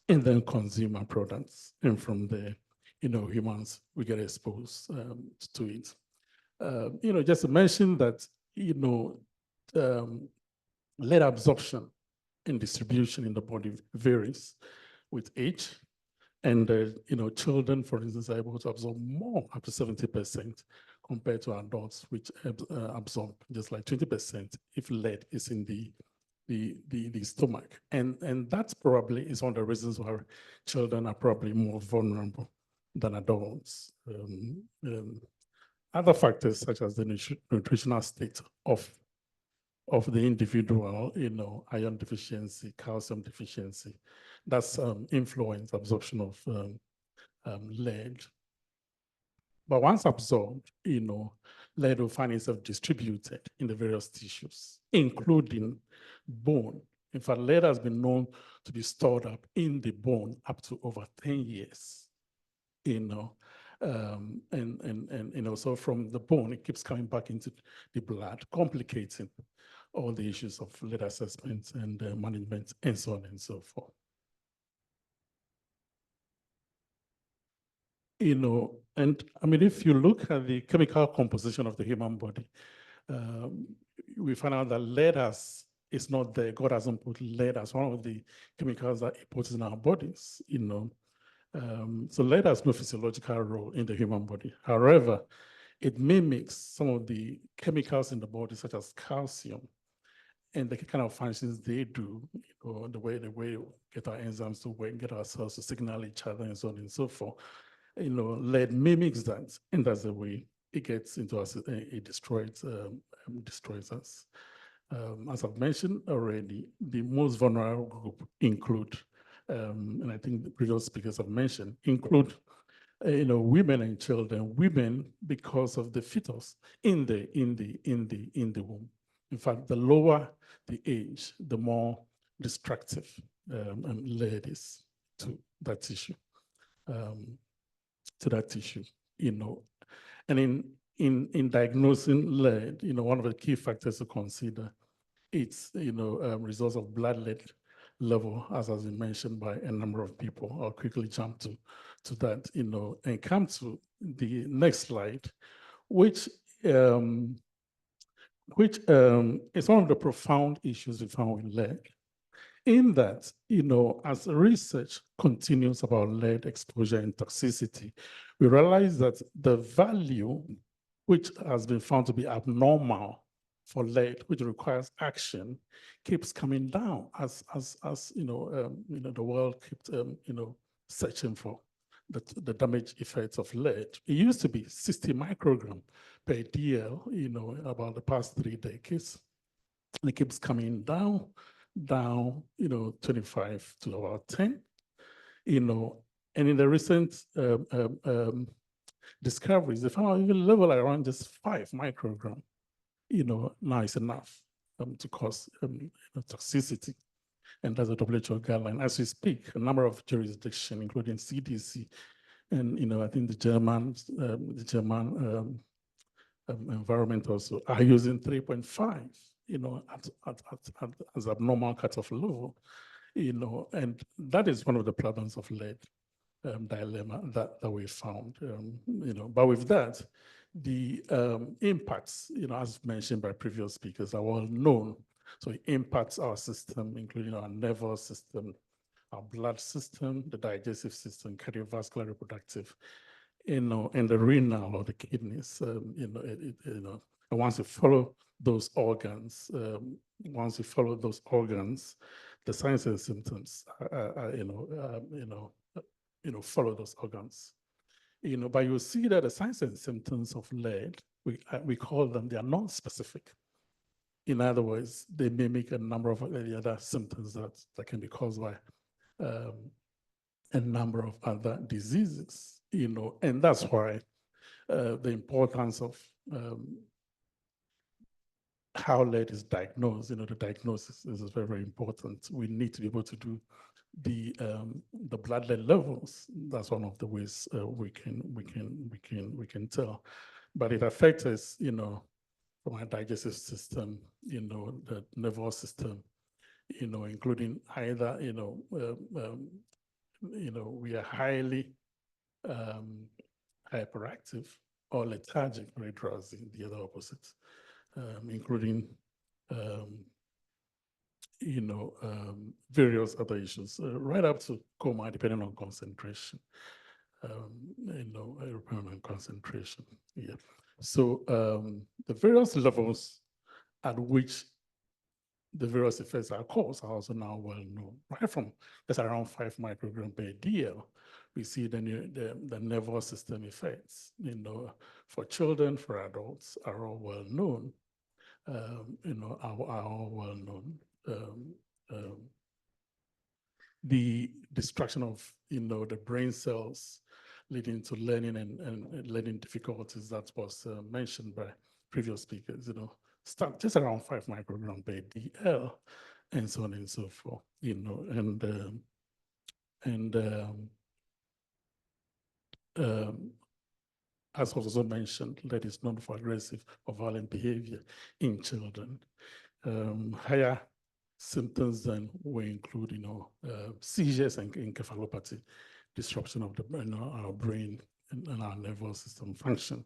Speaker 16: and then consumer products. And from there, humans will get exposed to it. Just to mention that, lead absorption and distribution in the body varies with age. And, children, for instance, are able to absorb more, up to 70%, compared to adults, which absorb just like 20% if lead is in the stomach. And that's probably is one of the reasons why children are probably more vulnerable than adults. Other factors such as the nutritional state of the individual, iron deficiency, calcium deficiency, that's influence absorption of lead. But once absorbed, lead will find itself distributed in the various tissues, including bone. In fact, lead has been known to be stored up in the bone up to over 10 years, so from the bone, it keeps coming back into the blood, complicating all the issues of lead assessment and management, and so on and so forth. And I mean, if you look at the chemical composition of the human body, we find out that lead is not there. God hasn't put lead as one of the chemicals that He puts in our bodies, So lead has no physiological role in the human body. However, it mimics some of the chemicals in the body, such as calcium, and the kind of functions they do, the way we get our enzymes to work, get our cells to signal each other, and so on and so forth. Lead mimics that, and that's the way it gets into us. It destroys us. As I've mentioned already, the most vulnerable group include, and I think the previous speakers have mentioned, include women and children. Women, because of the fetus in the womb. In fact, the lower the age, the more destructive lead is to that tissue. And in diagnosing lead, one of the key factors to consider, it's results of blood lead level, as has been mentioned by a number of people. I'll quickly jump to that, and come to the next slide, which is one of the profound issues we found with lead. In that, as research continues about lead exposure and toxicity, we realize that the value, which has been found to be abnormal for lead, which requires action, keeps coming down as the world keeps searching for the damage effects of lead. It used to be 60 microgram per DL, about the past 3 decades, and it keeps coming down, 25 to about 10, and in the recent discoveries, they found even level around just 5 microgram, now it's enough to cause toxicity. And that's a WHO guideline. As we speak, a number of jurisdictions, including CDC, and I think the German environment also are using 3.5, as abnormal cutoff level, and that is one of the problems of lead dilemma that we found, But with that, the impacts, as mentioned by previous speakers, are well known. So it impacts our system, including our nervous system, our blood system, the digestive system, cardiovascular, reproductive, and the renal or the kidneys, and once you follow those organs, the signs and symptoms, follow those organs. But you'll see that the signs and symptoms of lead, we call them, they are non-specific. In other words, they mimic a number of the other symptoms that can be caused by a number of other diseases, and that's why the importance of how lead is diagnosed, the diagnosis is very, very important. We need to be able to do the blood lead levels. That's one of the ways we can tell. But it affects us, from our digestive system, the nervous system, including either, we are highly hyperactive or lethargic, very drowsy, the other opposite, including various other issues, right up to coma, depending on concentration, depending on concentration. Yeah. So the various levels at which the various effects are caused are also now well known. Right from that's around 5 microgram per DL, we see the nervous system effects. For children, for adults, are all well known. Are all well known. The destruction of the brain cells leading to learning and learning difficulties that was mentioned by previous speakers, start just around 5 microgram per DL, and so on and so forth, as was also mentioned, lead is known for aggressive or violent behavior in children. Higher symptoms then will include, seizures and encephalopathy, disruption of our brain and our nervous system function.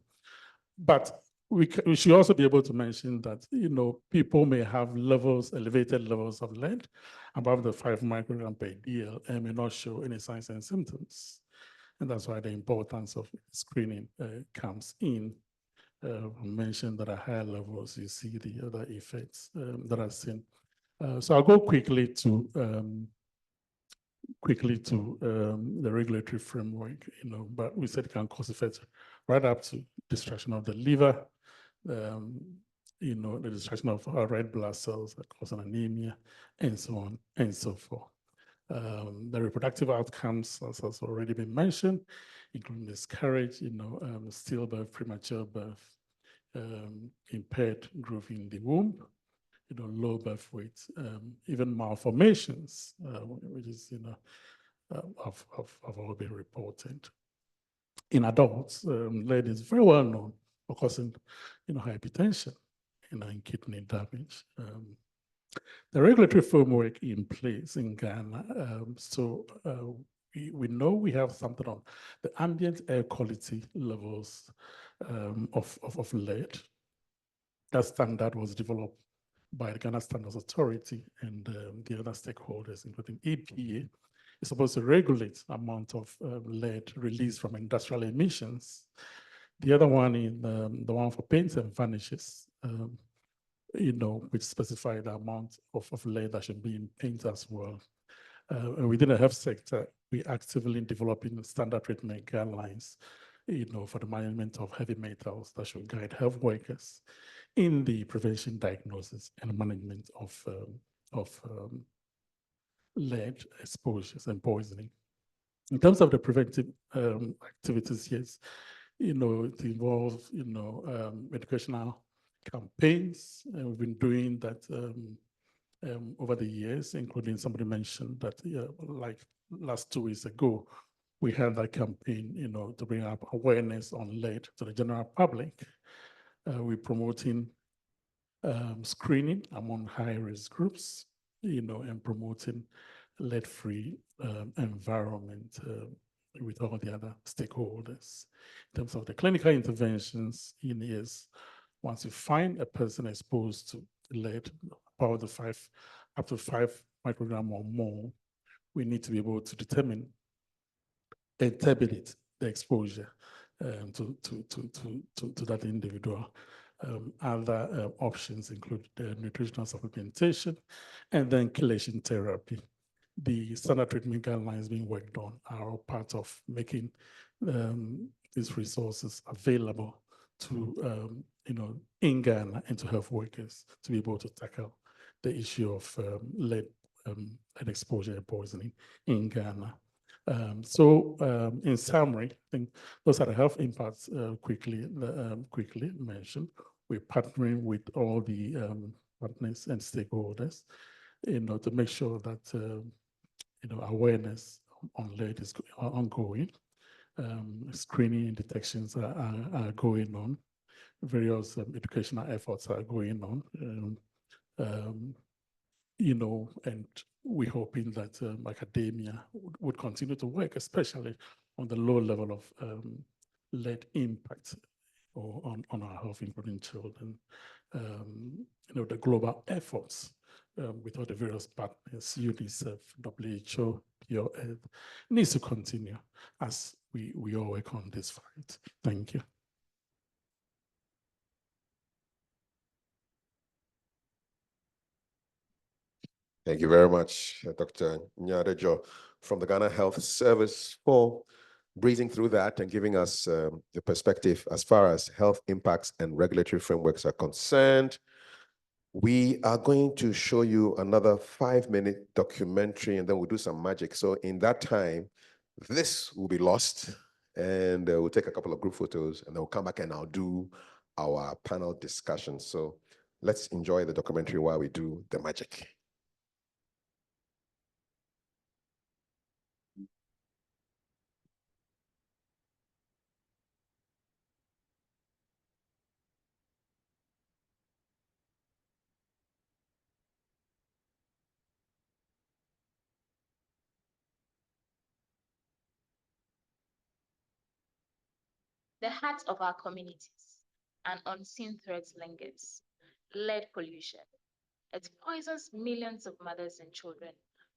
Speaker 16: But we should also be able to mention that, people may have elevated levels of lead above the 5 microgram per DL and may not show any signs and symptoms. And that's why the importance of screening comes in. I mentioned that at higher levels, you see the other effects that are seen. So I'll go quickly to the regulatory framework, but we said it can cause effects right up to destruction of the liver, the destruction of our red blood cells that cause an anemia, and so on and so forth. The reproductive outcomes, as has already been mentioned, including miscarriage, stillbirth, premature birth, impaired growth in the womb, low birth weight, even malformations, which is, have all been reported. In adults, lead is very well known for causing, hypertension, and kidney damage. The regulatory framework in place in Ghana, we know we have something on the ambient air quality levels of lead. That standard was developed by the Ghana Standards Authority and the other stakeholders, including EPA. It's supposed to regulate the amount of lead released from industrial emissions. The other one is the one for paints and varnishes, which specify the amount of lead that should be in paint as well. And within the health sector, we actively developing standard treatment guidelines, for the management of heavy metals that should guide health workers in the prevention, diagnosis, and management of lead exposures and poisoning. In terms of the preventive activities, yes, it involves, educational campaigns, and we've been doing that over the years, including somebody mentioned that, like last 2 weeks ago, we had that campaign, to bring up awareness on lead to the general public. We're promoting screening among high-risk groups, and promoting lead-free environment with all the other stakeholders. In terms of the clinical interventions, yes, once you find a person exposed to lead, up to 5 microgram or more, we need to be able to determine and tabulate the exposure to that individual. Other options include nutritional supplementation and then chelation therapy. The standard treatment guidelines being worked on are all part of making these resources available to in Ghana and to health workers to be able to tackle the issue of lead exposure and poisoning in Ghana. In summary, I think those are the health impacts quickly mentioned. We're partnering with all the partners and stakeholders, to make sure that awareness on lead is ongoing. Screening and detections are going on. Various educational efforts are going on. And we're hoping that academia would continue to work, especially on the low level of lead impact on our health, including children. The global efforts with all the various partners, UNICEF, WHO, Pure Earth, needs to continue as we all work on this fight. Thank you.
Speaker 8: Thank you very much, Dr. Nyadejo from the Ghana Health Service for breezing through that and giving us the perspective as far as health impacts and regulatory frameworks are concerned. We are going to show you another 5-minute documentary and then we'll do some magic. So in that time, this will be lost and we'll take a couple of group photos and then we'll come back and I'll do our panel discussion. So let's enjoy the documentary while we do the magic.
Speaker 17: The heart of our communities, an unseen threat lingers: lead pollution. It poisons millions of mothers and children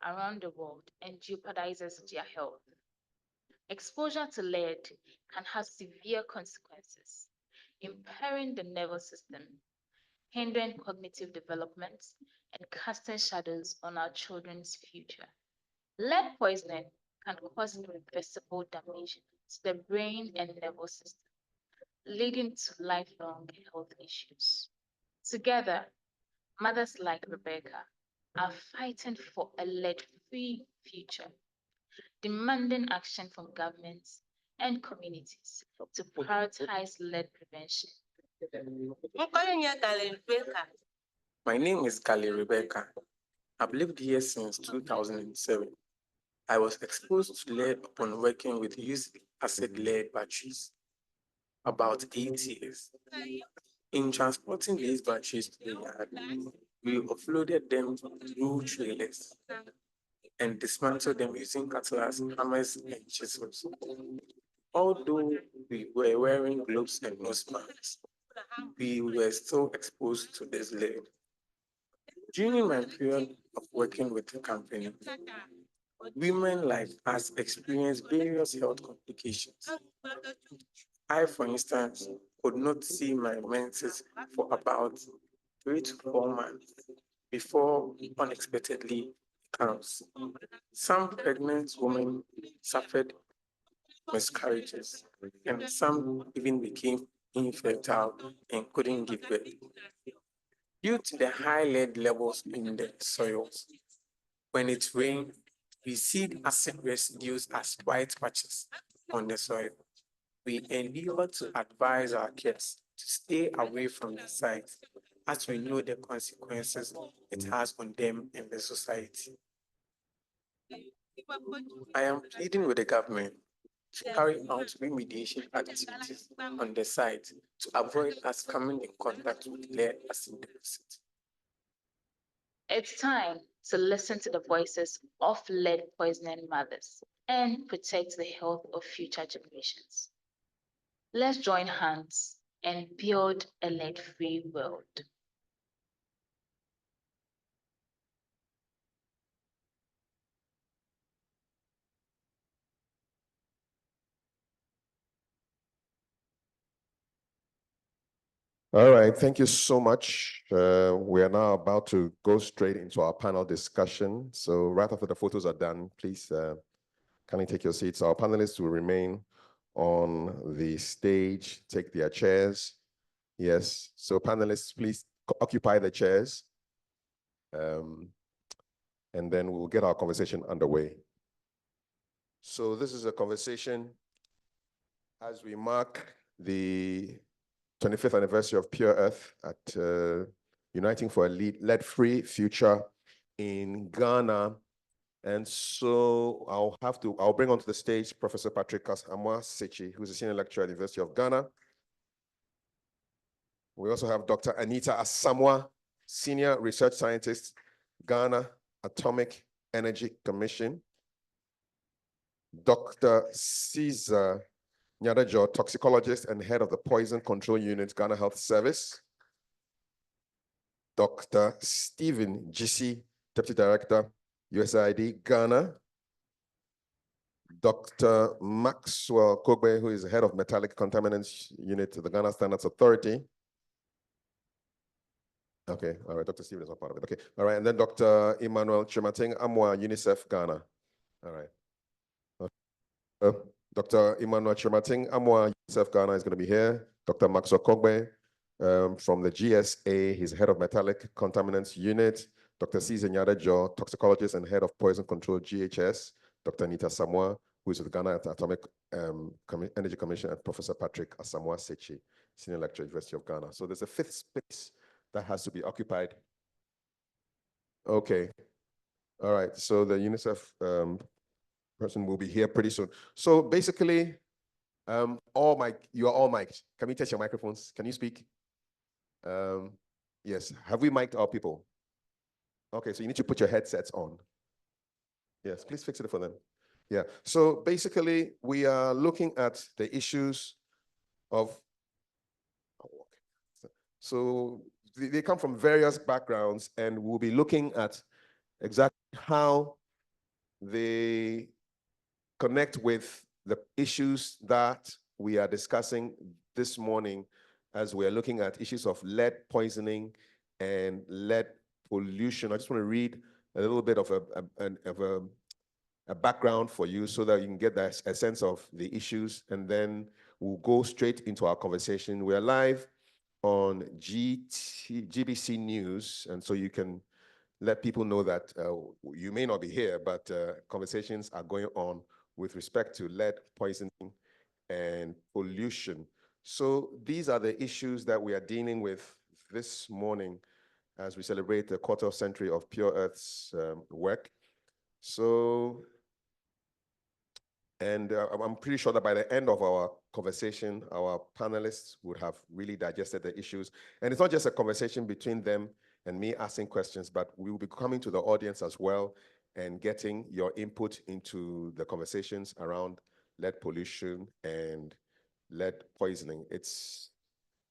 Speaker 17: around the world and jeopardizes their health. Exposure to lead can have severe consequences, impairing the nervous system, hindering cognitive development, and casting shadows on our children's future. Lead poisoning can cause irreversible damage to the brain and nervous system, leading to lifelong health issues. Together, mothers like Rebecca are fighting for a lead-free future, demanding action from governments and communities to prioritize lead prevention.
Speaker 18: My name is Kali Rebecca. I've lived here since 2007. I was exposed to lead upon working with used acid lead batteries about 8 years. In transporting these batteries to the yard, we offloaded them through trailers and dismantled them using cutlass, hammers, and chisels. Although we were wearing gloves and nose masks, we were still exposed to this lead. During my period of working with the company, women like us experienced various health complications. I, for instance, could not see my menses for about 3 to 4 months before unexpectedly it comes. Some pregnant women suffered miscarriages, and some even became infertile and couldn't give birth. Due to the high lead levels in the soils, when it rains, we see acid residues as white patches on the soil. We endeavor to advise our kids to stay away from the site, as we know the consequences it has on them and the society. I am pleading with the government to carry out remediation activities on the site to avoid us coming in contact with lead acid deposit.
Speaker 17: It's time to listen to the voices of lead poisoning mothers and protect the health of future generations. Let's join hands and build a lead-free world.
Speaker 8: All right, thank you so much. We are now about to go straight into our panel discussion. So right after the photos are done, please kindly take your seats. Our panelists will remain on the stage, take their chairs. Yes, so panelists, please occupy the chairs. And then we'll get our conversation underway. So this is a conversation as we mark the 25th anniversary of Pure Earth at Uniting for a Lead-Free Future in Ghana. And so I'll bring onto the stage Professor Patrick Asamoah Sechi, who's a senior lecturer at the University of Ghana. We also have Dr. Anita Asamoah, senior research scientist, Ghana Atomic Energy Commission. Dr. Caesar Nyadajo, toxicologist and head of the Poison Control Unit, Ghana Health Service. Dr. Stephen Gisi, Deputy Director, USAID, Ghana. Dr. Maxwell Kogbe, who is head of Metallic Contaminants Unit at the Ghana Standards Authority. Okay, all right, Dr. Stephen is not part of it. Okay, all right, and then Dr. Emmanuel Chimating Amwa, UNICEF, Ghana. All right. Dr. Emmanuel Chimating Amwa, UNICEF, Ghana is going to be here. Dr. Maxwell Kogbe from the GSA, he's head of Metallic Contaminants Unit. Dr. Caesar Nyadajo, toxicologist and head of Poison Control, GHS. Dr. Anita Asamoah, who is with Ghana Atomic Energy Commission, and Professor Patrick Asamoah Sechi, senior lecturer at the University of Ghana. So there's a fifth space that has to be occupied. Okay. All right. So the UNICEF person will be here pretty soon. So basically, you are all mic'd. Can we test your microphones? Can you speak? Yes. Have we mic'd our people? Okay. So you need to put your headsets on. Yes. Please fix it for them. Yeah. So basically, we are looking at the issues of. So they come from various backgrounds, and we'll be looking at exactly how they connect with the issues that we are discussing this morning as we're looking at issues of lead poisoning and lead pollution. I just want to read a little bit of a background for you so that you can get a sense of the issues, and then we'll go straight into our conversation. We are live on GBC News, and so you can let people know that you may not be here, but conversations are going on with respect to lead poisoning and pollution. So these are the issues that we are dealing with this morning as we celebrate the quarter century of Pure Earth's work. So, and I'm pretty sure that by the end of our conversation, our panelists would have really digested the issues. And it's not just a conversation between them and me asking questions, but we will be coming to the audience as well and getting your input into the conversations around lead pollution and lead poisoning. It's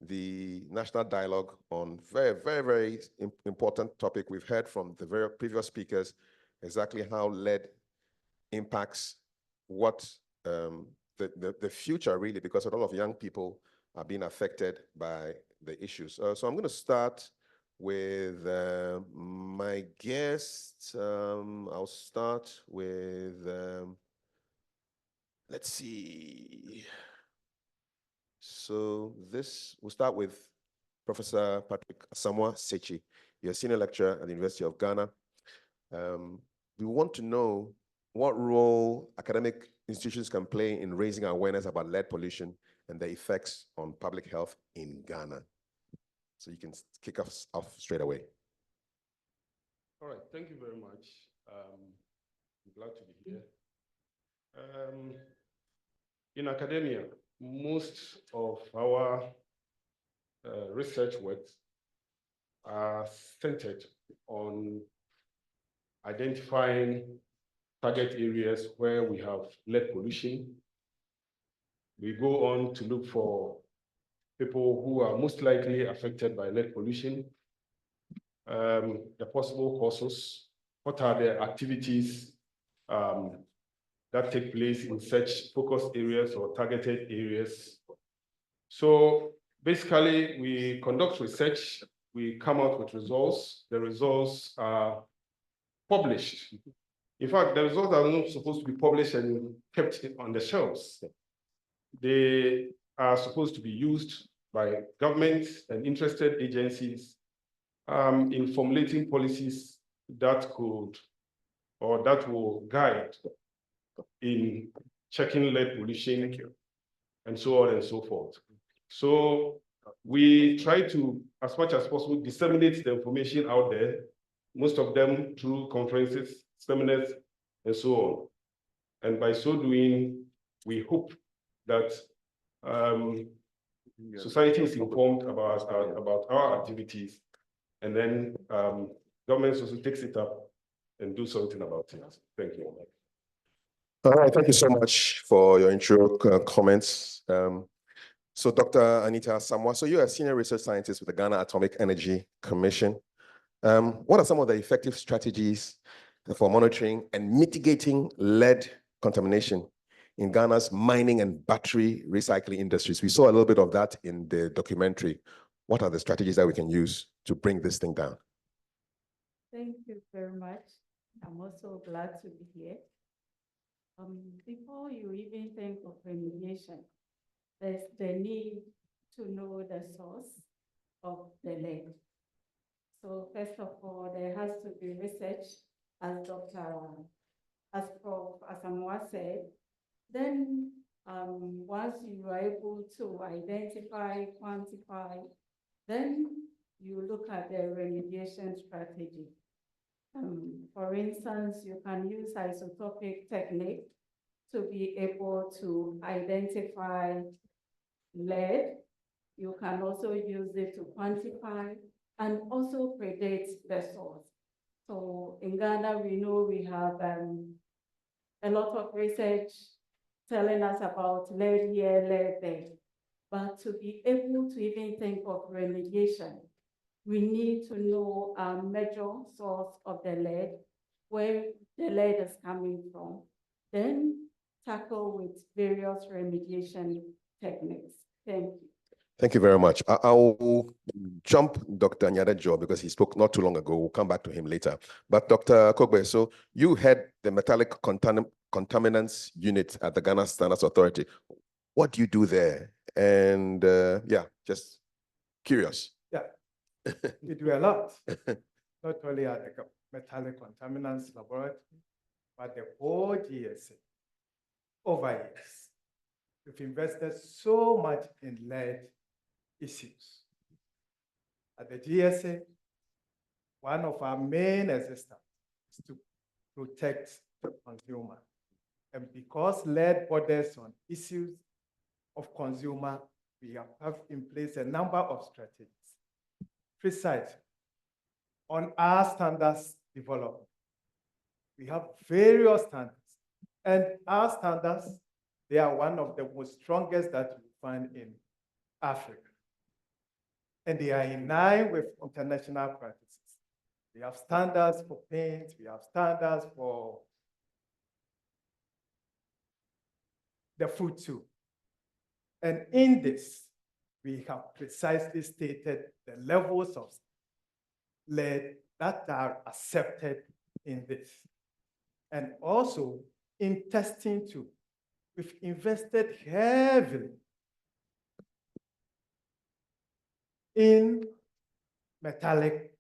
Speaker 8: the national dialogue on very, very, very important topic. We've heard from the very previous speakers exactly how lead impacts what the future really, because a lot of young people are being affected by the issues. So I'm going to start with my guest. I'll start with, let's see. So we'll start with Professor Patrick Asamoah Sechi. You're a senior lecturer at the University of Ghana. We want to know what role academic institutions can play in raising awareness about lead pollution and the effects on public health in Ghana. So you can kick us off straight away.
Speaker 16: All right, thank you very much. I'm glad to be here. In academia, most of our research works are centered on identifying target areas where we have lead pollution. We go on to look for people who are most likely affected by lead pollution, the possible causes, what are the activities that take place in such focus areas or targeted areas. So
Speaker 15: basically, we conduct research, we come out with results. The results are published. In fact, the results are not supposed to be published and kept on the shelves. They are supposed to be used by governments and interested agencies in formulating policies that could or that will guide in checking lead pollution and so on and so forth. So we try to, as much as possible, disseminate the information out there, most of them through conferences, seminars, and so on. And by so doing, we hope that society is informed about our activities, and then governments also takes it up and do something about it. Thank you.
Speaker 8: All right, thank you so much for your intro comments. So Dr. Anita Samoa, so you're a senior research scientist with the Ghana Atomic Energy Commission. What are some of the effective strategies for monitoring and mitigating lead contamination in Ghana's mining and battery recycling industries? We saw a little bit of that in the documentary. What are the strategies that we can use to bring this thing down?
Speaker 19: Thank you very much. I'm also glad to be here. Before you even think of remediation, there's the need to know the source of the lead. So first of all, there has to be research, as Prof. Asamoah said. Then once you are able to identify, quantify, then you look at the remediation strategy. For instance, you can use isotopic technique to be able to identify lead. You can also use it to quantify and also predict the source. So in Ghana, we know we have a lot of research telling us about lead here, lead there. But to be able to even think of remediation, we need to know a major source of the lead, where the lead is coming from, then tackle with various remediation techniques. Thank you.
Speaker 8: Thank you very much. I'll jump Dr. Nyadejo because he spoke not too long ago. We'll come back to him later. But Dr. Kogbe, so you head the metallic contaminants unit at the Ghana Standards Authority. What do you do there? And yeah, just curious.
Speaker 20: Yeah, we do a lot. Not only at the metallic contaminants laboratory, but the whole GSA over years. We've invested so much in lead issues. At the GSA, one of our main existence is to protect the consumer. And because lead borders on issues of consumer, we have in place a number of strategies. Precisely, on our standards development, we have various standards. And our standards, they are one of the most strongest that you find in Africa. And they are in line with international practices. We have standards for paint, we have standards for the food too. And in this, we have precisely stated the levels of lead that are accepted in this. And also in testing too, we've invested heavily in metallic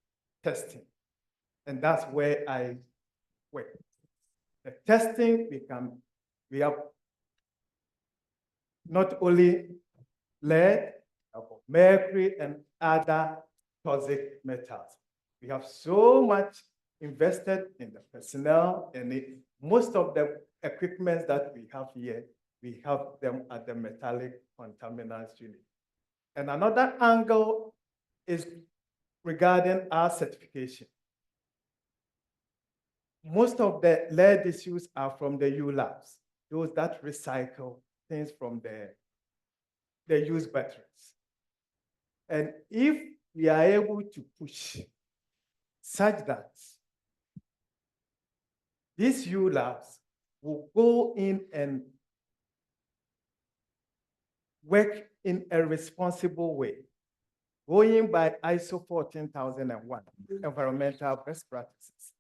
Speaker 20: testing. And that's where I work. The testing, we have not only lead, mercury, and other toxic metals. We have so much invested in the personnel, and most of the equipment that we have here, we have them at the metallic contaminants unit. And another angle is regarding our certification. Most of the lead issues are from the U labs, those that recycle things from the used batteries. And if we are able to push such that these U labs will go in and work in a responsible way, going by ISO 14001, environmental best practices.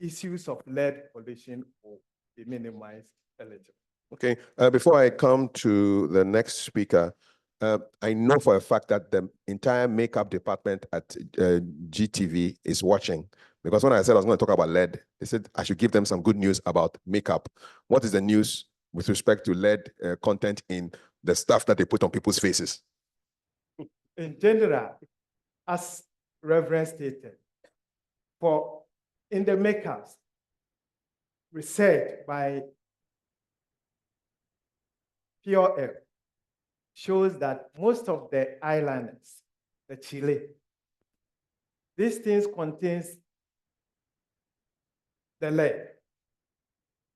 Speaker 20: Issues of lead pollution will be minimized a little.
Speaker 8: Okay, before I come to the next speaker, I know for a fact that the entire makeup department at GTV is watching, because when I said I was going to talk about lead, they said I should give them some good news about makeup. What is the news with respect to lead content in the stuff that they put on people's faces?
Speaker 20: In general, as Reverend stated, in the makeups, research by Pure Air shows that most of the eyeliners, the Chile, these things contains the lead.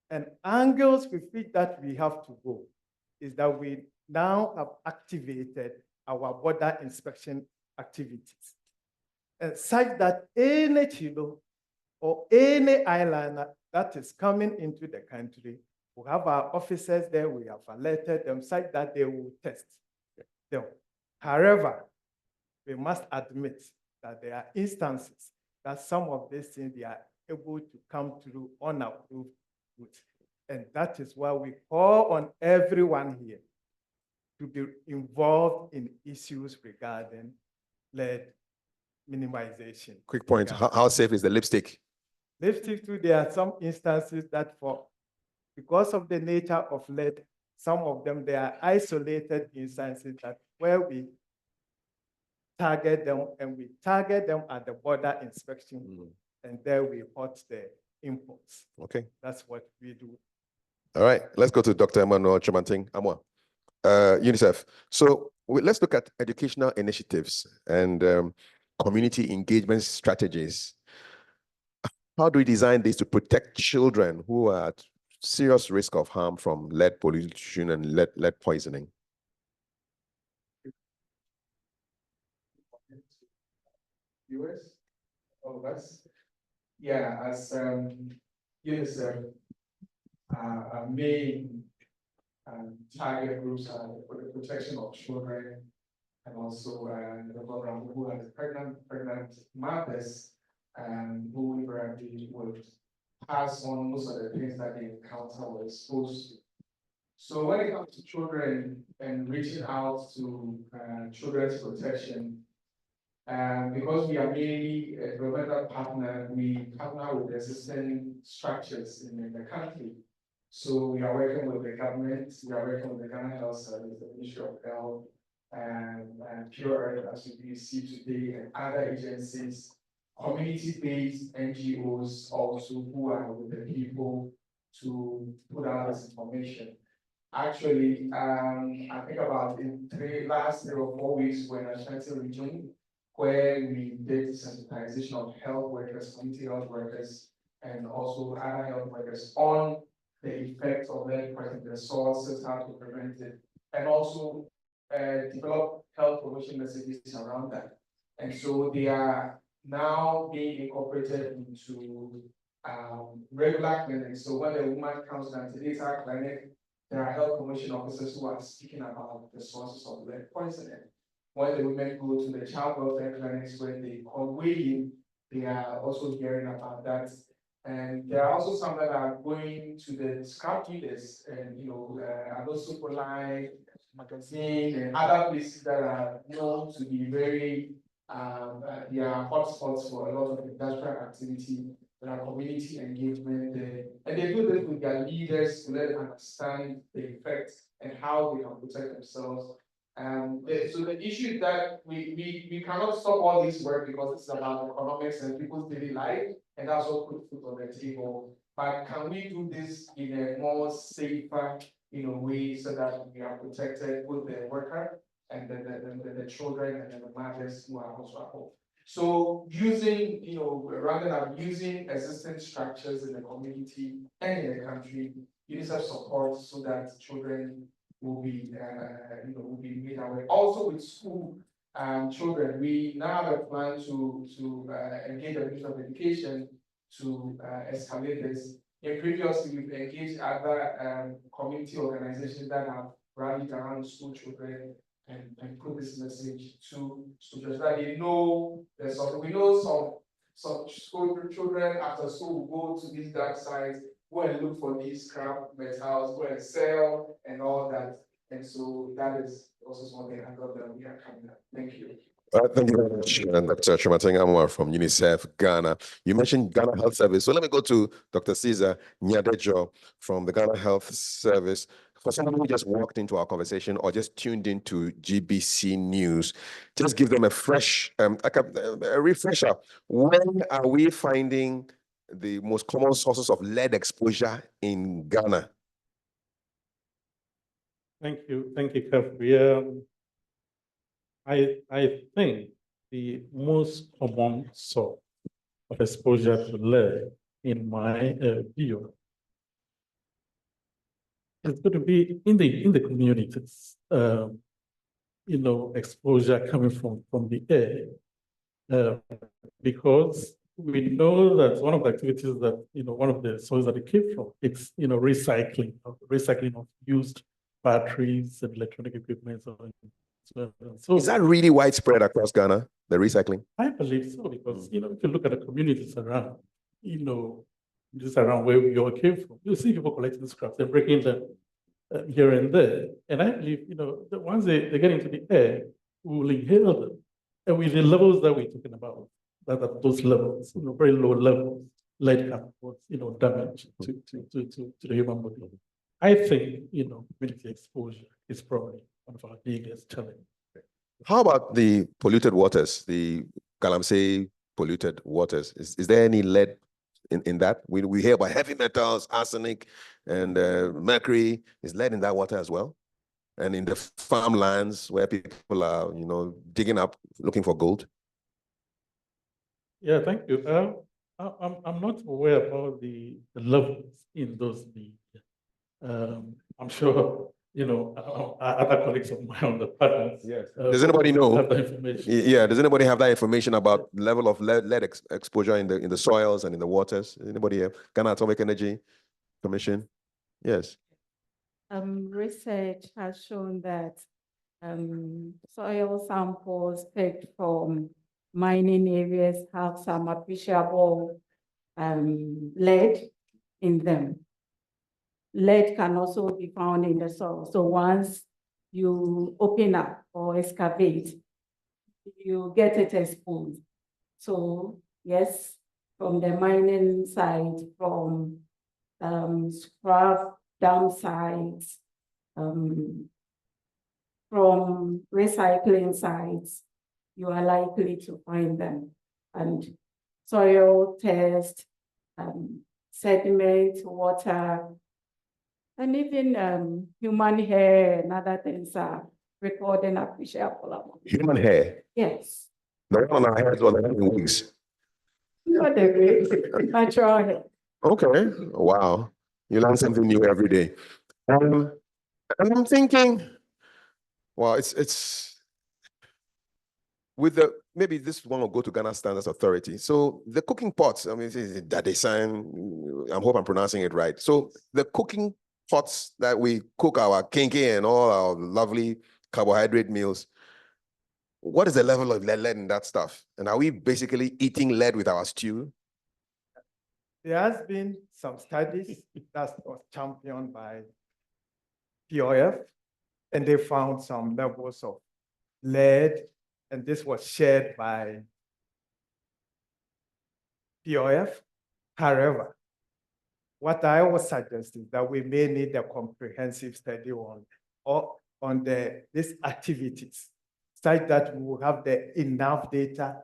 Speaker 20: And angles with which that we have to go is that we now have activated our border inspection activities. And such that any Chilo or any eyeliner that is coming into the country, we have our officers there, we have alerted them such that they will test them. However, we must admit that there are instances that some of these things they are able to come through unapproved goods. And that is why we call on everyone here to be involved in issues regarding lead minimization.
Speaker 8: Quick point, how safe is the lipstick?
Speaker 20: Lipstick too, there are some instances that because of the nature of lead, some of them, they are isolated instances that where we target them and we target them at the border inspection and there we halt the imports.
Speaker 8: Okay.
Speaker 20: That's what we do.
Speaker 8: All right, let's go to Dr. Emmanuel Chimanting Amwa, UNICEF. So let's look at educational initiatives and community engagement strategies. How do we design this to protect children who are at serious risk of harm from lead pollution and lead poisoning?
Speaker 21: US, all of us. Yeah, as UNICEF, our main target groups are for the protection of children and also the vulnerable who are pregnant mothers who invariably would pass on most of the things that they encounter or exposed to. So when it comes to children and reaching out to children's protection, because we are mainly a governmental partner, we partner with existing structures in the country. So we are working with the government, we are working with the Ghana Health Service, the Ministry of Health, and Pure Earth, as we see today, and other agencies, community-based NGOs also who are with the people to put out this information. Actually, I think about in last 3 or 4 weeks when I Ashanti region, where we did sensitization of health workers, community health workers, and also other health workers on the effects of lead poisoning, the sources, how to prevent it, and also develop health promotion messages around that. And so they are now being incorporated into regular clinics. So when a woman comes to an antenatal clinic, there are health promotion officers who are speaking about the sources of lead poisoning. When the women go to the child welfare clinics when they call weigh-in, they are also hearing about that. And there are also some that are going to the scrap dealers and, also Superline, Magazine, and other places that are known to be very, they are hotspots for a lot of industrial activity. There are community engagement there. And they do this with their leaders to let them understand the effects and how they can protect themselves. So the issue is that we cannot stop all this work because it's about economics and people's daily life, and that's what put food on the table. But can we do this in a more safer, way so that we are protected with the worker and the children and the mothers who are also at home? So using, rather than using existing structures in the community and in the country, UNICEF support so that children will be, will be made aware. Also with school children, we now have a plan to engage the Ministry of Education to escalate this. In previously, we've engaged other community organizations that have rallied around school children and put this message to students that they know there's some, we know some school children after school will go to these dark sites, go and look for these scrap metals, go and sell and all that. And so that is also something I thought that we are coming up. Thank you.
Speaker 8: Thank you very much, Dr. Chimatenga Amwa from UNICEF Ghana. You mentioned Ghana Health Service. So let me go to Dr. Caesar Nyadejo from the Ghana Health Service. For someone who just walked into our conversation or just tuned into GBC News, just give them a fresh, a refresher. When are we finding the most common sources of lead exposure in Ghana?
Speaker 16: Thank you, Kafri. I think the most common source of exposure to lead, in my view, is going to be in the communities. Exposure coming from the air, because we know that one of the activities that one of the sources that it came from, it's recycling of used batteries and electronic equipment. So
Speaker 8: is that really widespread across Ghana, the recycling?
Speaker 16: I believe so, because if you look at the communities around, just around where we all came from, you see people collecting scraps and breaking them here and there. And I believe, that once they get into the air, we will inhale them. And with the levels that we're talking about, that at those levels, very low levels, lead can cause, damage to the human body. I think, community exposure is probably one of our biggest challenges.
Speaker 8: How about the polluted waters, the Galamsey polluted waters? Is there any lead in that? We hear about heavy metals, arsenic, and mercury. Is lead in that water as well? And in the farmlands where people are, digging up, looking for gold?
Speaker 16: Yeah, thank you. I'm not aware about the levels in those leads. I'm sure, other colleagues of mine on the panel.
Speaker 8: Yes. Does anybody know?
Speaker 16: Have that information.
Speaker 8: Yeah. Does anybody have that information about level of lead exposure in the soils and in the waters? Anybody have? Ghana Atomic Energy Commission? Yes.
Speaker 19: Research has shown that soil samples picked from mining areas have some appreciable lead in them. Lead can also be found in the soil. So once you open up or excavate, you get it exposed. So yes, from the mining site, from scrap dump sites, from recycling sites, you are likely to find them. And soil test, sediment, water, and even human hair and other things are recording appreciable.
Speaker 8: Human hair?
Speaker 19: Yes.
Speaker 8: The one on our heads or the one in wigs?
Speaker 19: Not the wigs, natural hair.
Speaker 8: Okay. Wow. You learn something new every day. And I'm thinking, well, it's with the, maybe this one will go to Ghana Standards Authority. So the cooking pots, I mean, that they sign, I hope I'm pronouncing it right. So the cooking pots that we cook our kinky and all our lovely carbohydrate meals, what is the level of lead in that stuff? And are we basically eating lead with our stew?
Speaker 20: There has been some studies that was championed by POF, and they found some levels of lead, and this was shared by POF. However, what I would suggest is that we may need a comprehensive study on these activities, such that we will have enough data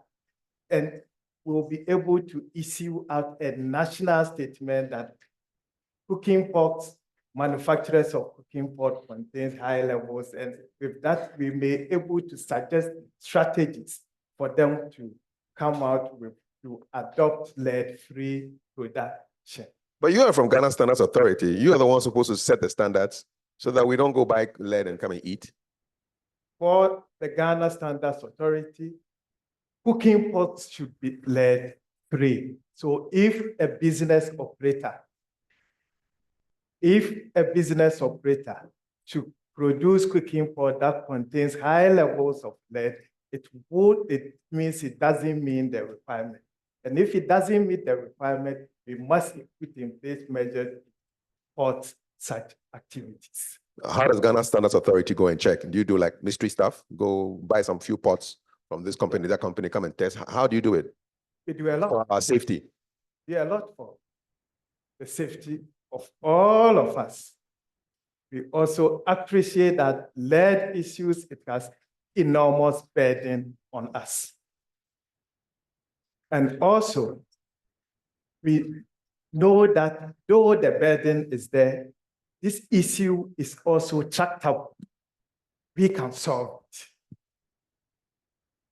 Speaker 20: and we'll be able to issue out a national statement that cooking pots, manufacturers of cooking pot contains high levels, and with that, we may be able to suggest strategies for them to come out with, to adopt lead-free production.
Speaker 8: But you are from Ghana Standards Authority. You are the one supposed to set the standards so that we don't go buy lead and come and eat.
Speaker 20: For the Ghana Standards Authority, cooking pots should be lead-free. So if a business operator should produce cooking pot that contains high levels of lead, it means it doesn't meet the requirement. And if it doesn't meet the requirement, we must put in place measures for such activities.
Speaker 8: How does Ghana Standards Authority go and check? Do you do like mystery stuff? Go buy some few pots from this company, that company, come and test? How do you do it?
Speaker 20: We do a lot.
Speaker 8: For our safety.
Speaker 20: We do a lot for the safety of all of us. We also appreciate that lead issues, it has enormous burden on us. And also, we know that though the burden is there, this issue is also tractable. We can solve it.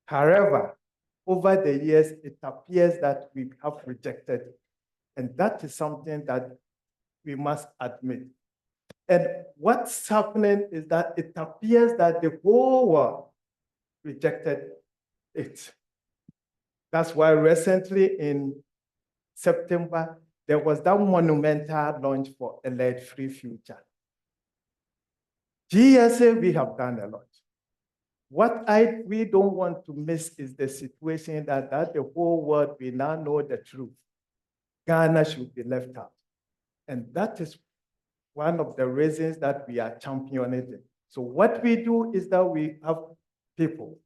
Speaker 20: However, over the years, it appears that we have rejected, and that is something that we must admit. And what's happening is that it appears that the whole world rejected it. That's why recently in September, there was that monumental launch for a lead-free future. GSA, we have done a lot. What we don't want to miss is the situation that the whole world, we now know the truth. Ghana should be left out. And that is one of the reasons that we are championing it. So what we do is that we have people.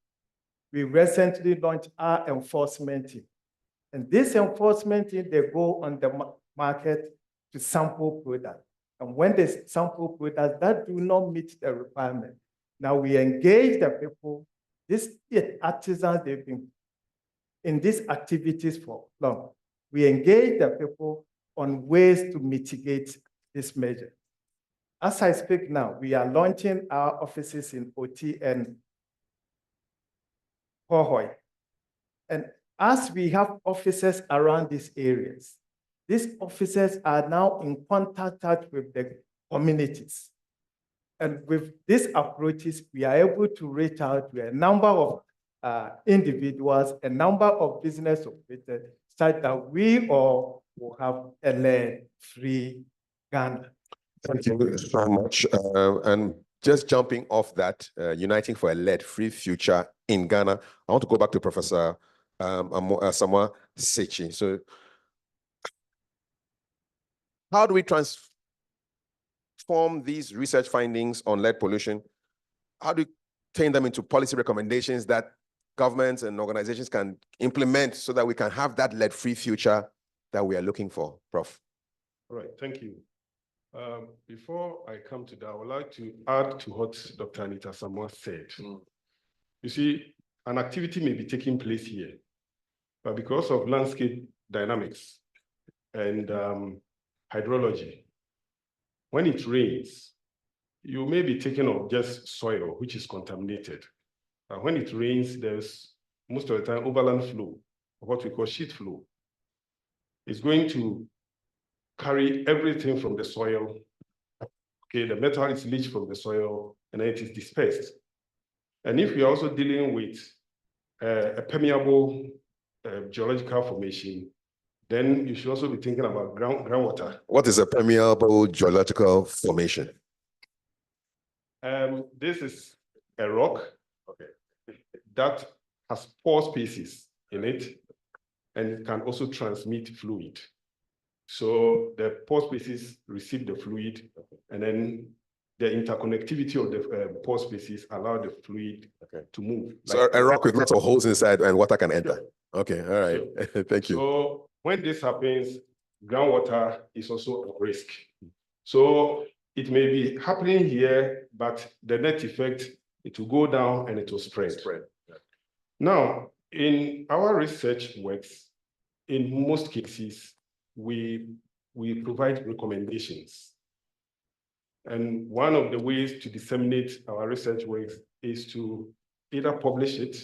Speaker 20: We recently launched our enforcement team. And this enforcement team, they go on the market to sample products. And when they sample products that do not meet the requirement, now we engage the people, these artisans, they've been in these activities for long. We engage the people on ways to mitigate this measure. As I speak now, we are launching our offices in OT and Hohoi. And as we have offices around these areas, these officers are now in contact with the communities. And with these approaches, we are able to reach out to a number of individuals, a number of business operators, such that we all will have a lead-free Ghana.
Speaker 8: Thank you so much. And just jumping off that, uniting for a lead-free future in Ghana, I want to go back to Professor Samoa Sechi. So, how do we transform these research findings on lead pollution? How do we turn them into policy recommendations that governments and organizations can implement so that we can have that lead-free future that we are looking for, Prof?
Speaker 2: All right, thank you. Before I come to that, I would like to add to what Dr. Anita Samoa said. You see, an activity may be taking place here, but because of landscape dynamics and hydrology, when it rains, you may be taking of just soil, which is contaminated. When it rains, there's most of the time overland flow, what we call sheet flow. It's going to carry everything from the soil. Okay, the metal is leached from the soil and then it is dispersed. And if you're also dealing with a permeable geological formation, then you should also be thinking about groundwater.
Speaker 8: What is a permeable geological formation?
Speaker 2: This is a rock that has pore spaces in it, and it can also transmit fluid. So the pore spaces receive the fluid, and then the interconnectivity of the pore spaces allow the fluid to move.
Speaker 8: So like a rock with lots of holes inside and water can enter. Okay, all right, sure. Thank you.
Speaker 2: So when this happens, groundwater is also at risk. So it may be happening here, but the net effect, it will go down and it will spread. Now, in our research works, in most cases, we provide recommendations. And one of the ways to disseminate our research works is to either publish it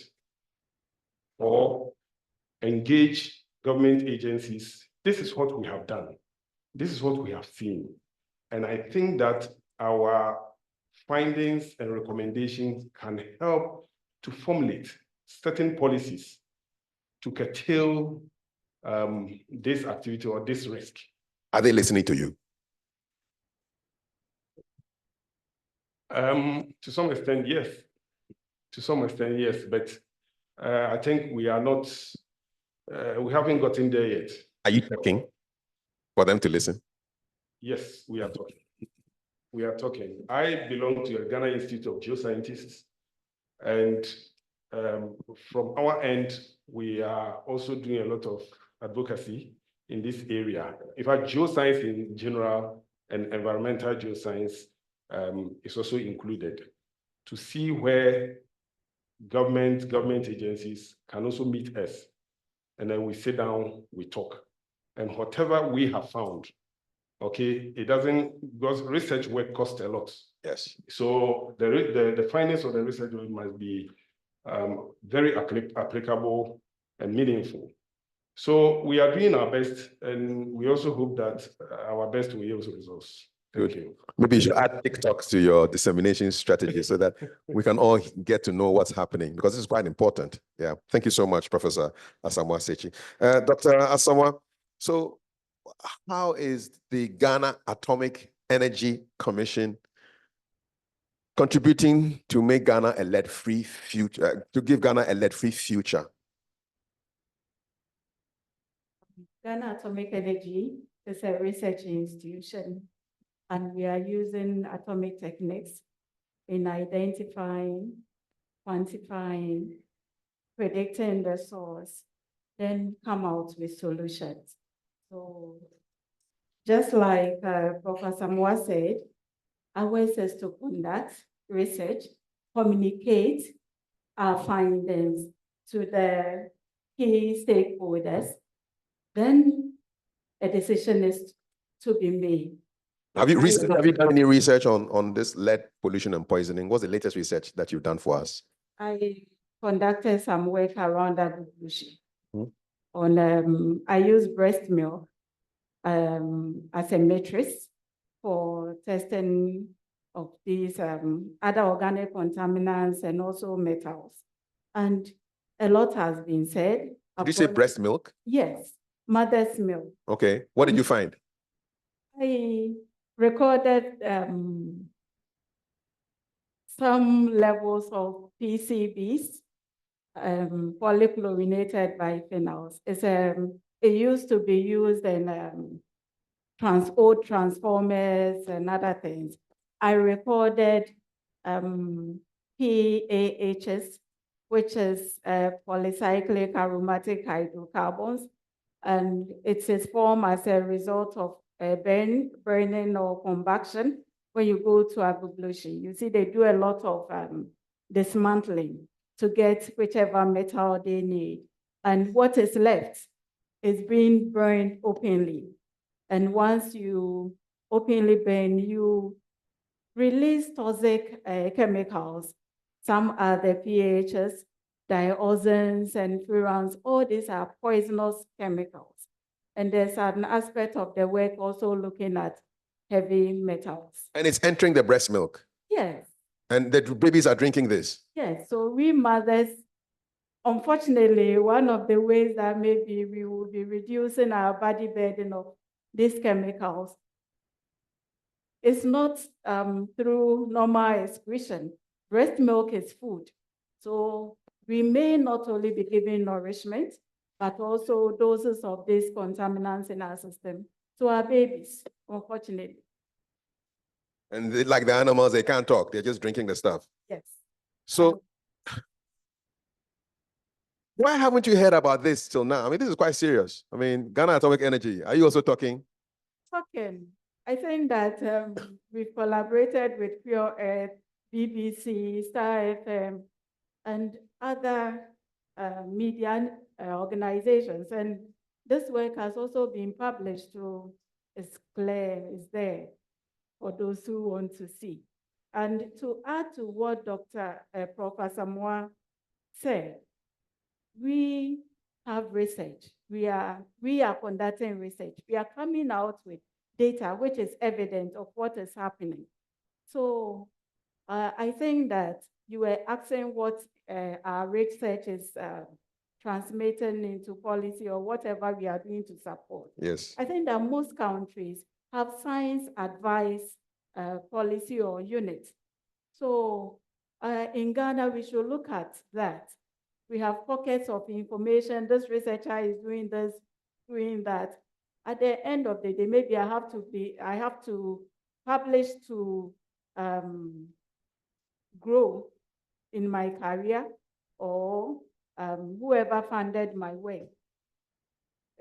Speaker 2: or engage government agencies. This is what we have done. This is what we have seen. And I think that our findings and recommendations can help to formulate certain policies to curtail this activity or this risk.
Speaker 8: Are they listening to you?
Speaker 2: To some extent, yes. To some extent, yes, but I think we are not, we haven't gotten there yet.
Speaker 8: Are you talking for them to listen?
Speaker 2: Yes, we are talking. We are talking. I belong to a Ghana Institute of Geoscientists, and from our end, we are also doing a lot of advocacy in this area. In fact, geoscience in general and environmental geoscience is also included to see where government agencies can also meet us. And then we sit down, we talk. And whatever we have found, okay, it doesn't, because research work costs a lot.
Speaker 8: Yes.
Speaker 2: So the findings of the research work must be very applicable and meaningful. So we are doing our best, and we also hope that our best will yield results. Thank you.
Speaker 8: Maybe you should add TikToks to your dissemination strategy so that we can all get to know what's happening, because this is quite important. Yeah. Thank you so much, Professor Asamoah Sechi. Dr. Asamoah, so how is the Ghana Atomic Energy Commission contributing to make Ghana a lead-free future, to give Ghana a lead-free future?
Speaker 19: Ghana Atomic Energy is a research institution, and we are using atomic techniques in identifying, quantifying, predicting the source, then come out with solutions. So just like Professor Moore said, ours is to conduct research, communicate our findings to the key stakeholders, then a decision is to be made.
Speaker 8: Have you done any research on this lead pollution and poisoning? What's the latest research that you've done for us?
Speaker 19: I conducted some work around agriculture. I use breast milk as a matrix for testing of these other organic contaminants and also metals. And a lot has been said.
Speaker 8: Did you say breast milk?
Speaker 19: Yes, mother's milk.
Speaker 8: Okay. What did you find?
Speaker 19: I recorded some levels of PCBs, polychlorinated biphenyls. It used to be used in old transformers and other things. I recorded PAHs, which is polycyclic aromatic hydrocarbons, and it is formed as a result of burning or combustion. When you go to agriculture, you see they do a lot of dismantling to get whichever metal they need. And what is left is being burned openly. And once you openly burn, you release toxic chemicals. Some are the PAHs, dioxins and furans. All these are poisonous chemicals. And there's an aspect of the work also looking at heavy metals.
Speaker 8: And it's entering the breast milk?
Speaker 19: Yes.
Speaker 8: And the babies are drinking this?
Speaker 19: Yes, so we mothers, unfortunately, one of the ways that maybe we will be reducing our body burden of these chemicals is not through normal excretion. Breast milk is food. So we may not only be giving nourishment, but also doses of these contaminants in our system to our babies, unfortunately.
Speaker 8: And like the animals, they can't talk. They're just drinking the stuff.
Speaker 19: Yes.
Speaker 8: So why haven't you heard about this till now? I mean, this is quite serious. I mean, Ghana Atomic Energy, are you also talking?
Speaker 19: Talking. I think that we've collaborated with Pure Earth, BBC, Star FM, and other media organizations. And this work has also been published, so it's clear, it's there for those who want to see. And to add to what Professor Moore said, we have research. We are conducting research. We are coming out with data which is evident of what is happening. So I think that you were asking what our research is transmitting into policy or whatever we are doing to support.
Speaker 8: Yes.
Speaker 19: I think that most countries have science advice policy or units So in Ghana, we should look at that. We have pockets of information. This researcher is doing this, doing that. At the end of the day, maybe I have to publish to grow in my career, or whoever funded my work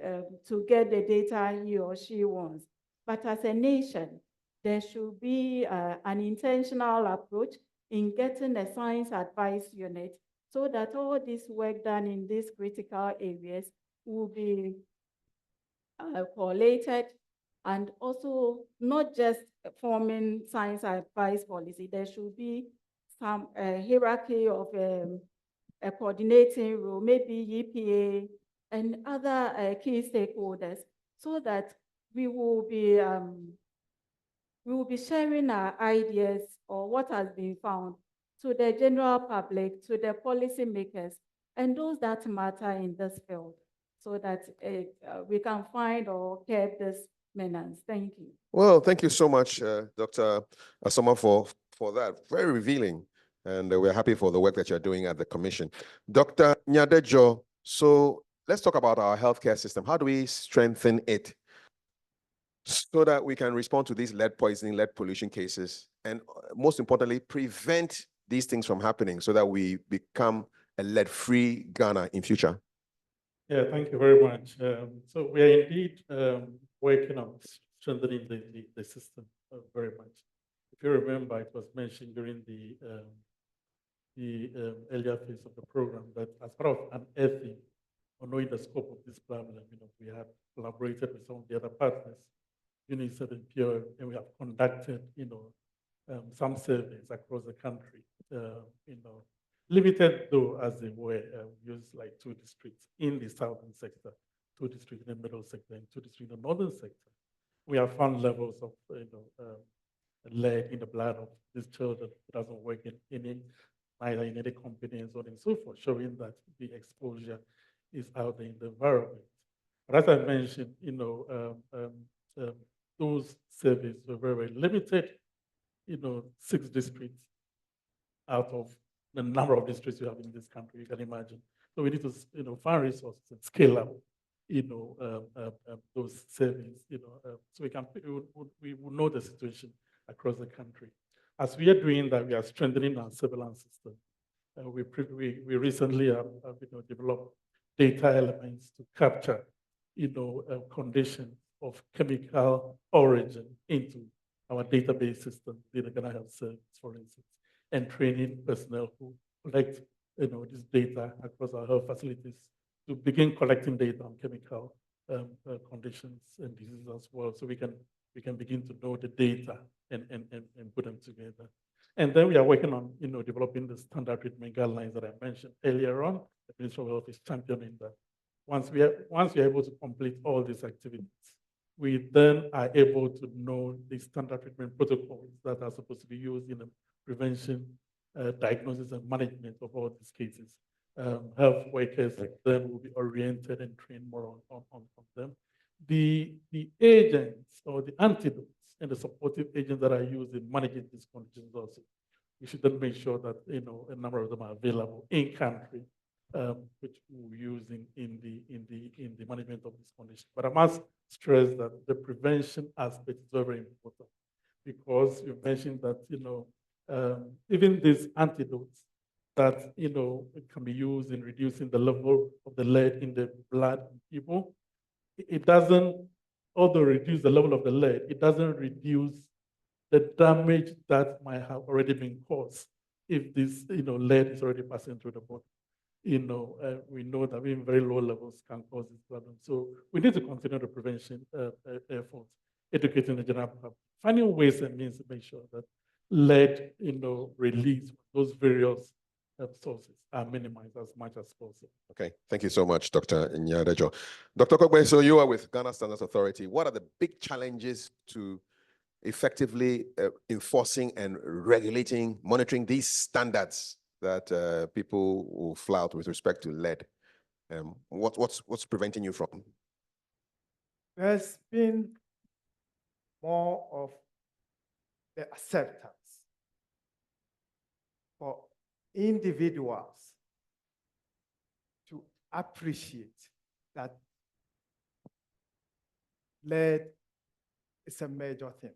Speaker 19: to get the data he or she wants. But as a nation, there should be an intentional approach in getting a science advice unit so that all this work done in these critical areas will be collated, and also not just forming science advice policy. There should be some hierarchy of a coordinating role, maybe EPA and other key stakeholders, so that we will be sharing our ideas or what has been found to the general public, to the policymakers, and those that matter in this field, so that we can find or curb this menace. Thank you.
Speaker 8: Well, thank you so much, Dr. Asoma, for that. Very revealing. And we're happy for the work that you're doing at the Commission. Dr. Nyadejo, so let's talk about our healthcare system. How do we strengthen it so that we can respond to these lead poisoning, lead pollution cases, and most importantly, prevent these things from happening so that we become a lead-free Ghana in future?
Speaker 16: Yeah, thank you very much. So we are indeed working on strengthening the system very much. If you remember, it was mentioned during the earlier phase of the program that as part of unearthing or knowing the scope of this problem, we have collaborated with some of the other partners, UNICEF and PURE, and we have conducted, some surveys across the country, limited though as they were, used like 2 districts in the southern sector, 2 districts in the middle sector, and 2 districts in the northern sector. We have found levels of lead in the blood of these children. It doesn't work neither in any company and so on and so forth, showing that the exposure is out there in the environment. But as I mentioned, those surveys were very, very limited. 6 districts out of the number of districts you have in this country, you can imagine. So we need to find resources and scale up, those surveys, so we will know the situation across the country. As we are doing that, we are strengthening our surveillance system. We recently have developed data elements to capture, conditions of chemical origin into our database system, the Ghana Health Service, for instance, and training personnel who collect, this data across our health facilities to begin collecting data on chemical conditions and diseases as well, so we can begin to know the data and put them together. And then we are working on, developing the standard treatment guidelines that I mentioned earlier on. The Ministry of Health is championing that. Once we are able to complete all these activities, we then are able to know the standard treatment protocols that are supposed to be used in the prevention, diagnosis, and management of all these cases. Health workers then will be oriented and trained more on them. The agents or the antidotes and the supportive agents that are used in managing these conditions also, we should then make sure that a number of them are available in country, which we're using in the management of this condition. But I must stress that the prevention aspect is very, very important, because you mentioned that even these antidotes that can be used in reducing the level of the lead in the blood of people, it doesn't, although reduce the level of the lead, it doesn't reduce the damage that might have already been caused if this lead is already passing through the body. We know that even very low levels can cause this problem. So we need to continue the prevention efforts, educating the general public, finding ways and means to make sure that lead release those various sources are minimized as much as possible.
Speaker 8: Okay, thank you so much, Dr. Nyadejo. Dr. Kokbe, so you are with Ghana Standards Authority. What are the big challenges to effectively enforcing and regulating, monitoring these standards that people will flout with respect to lead? What's preventing you from?
Speaker 20: There's been more of the acceptance individuals to appreciate that lead is a major thing.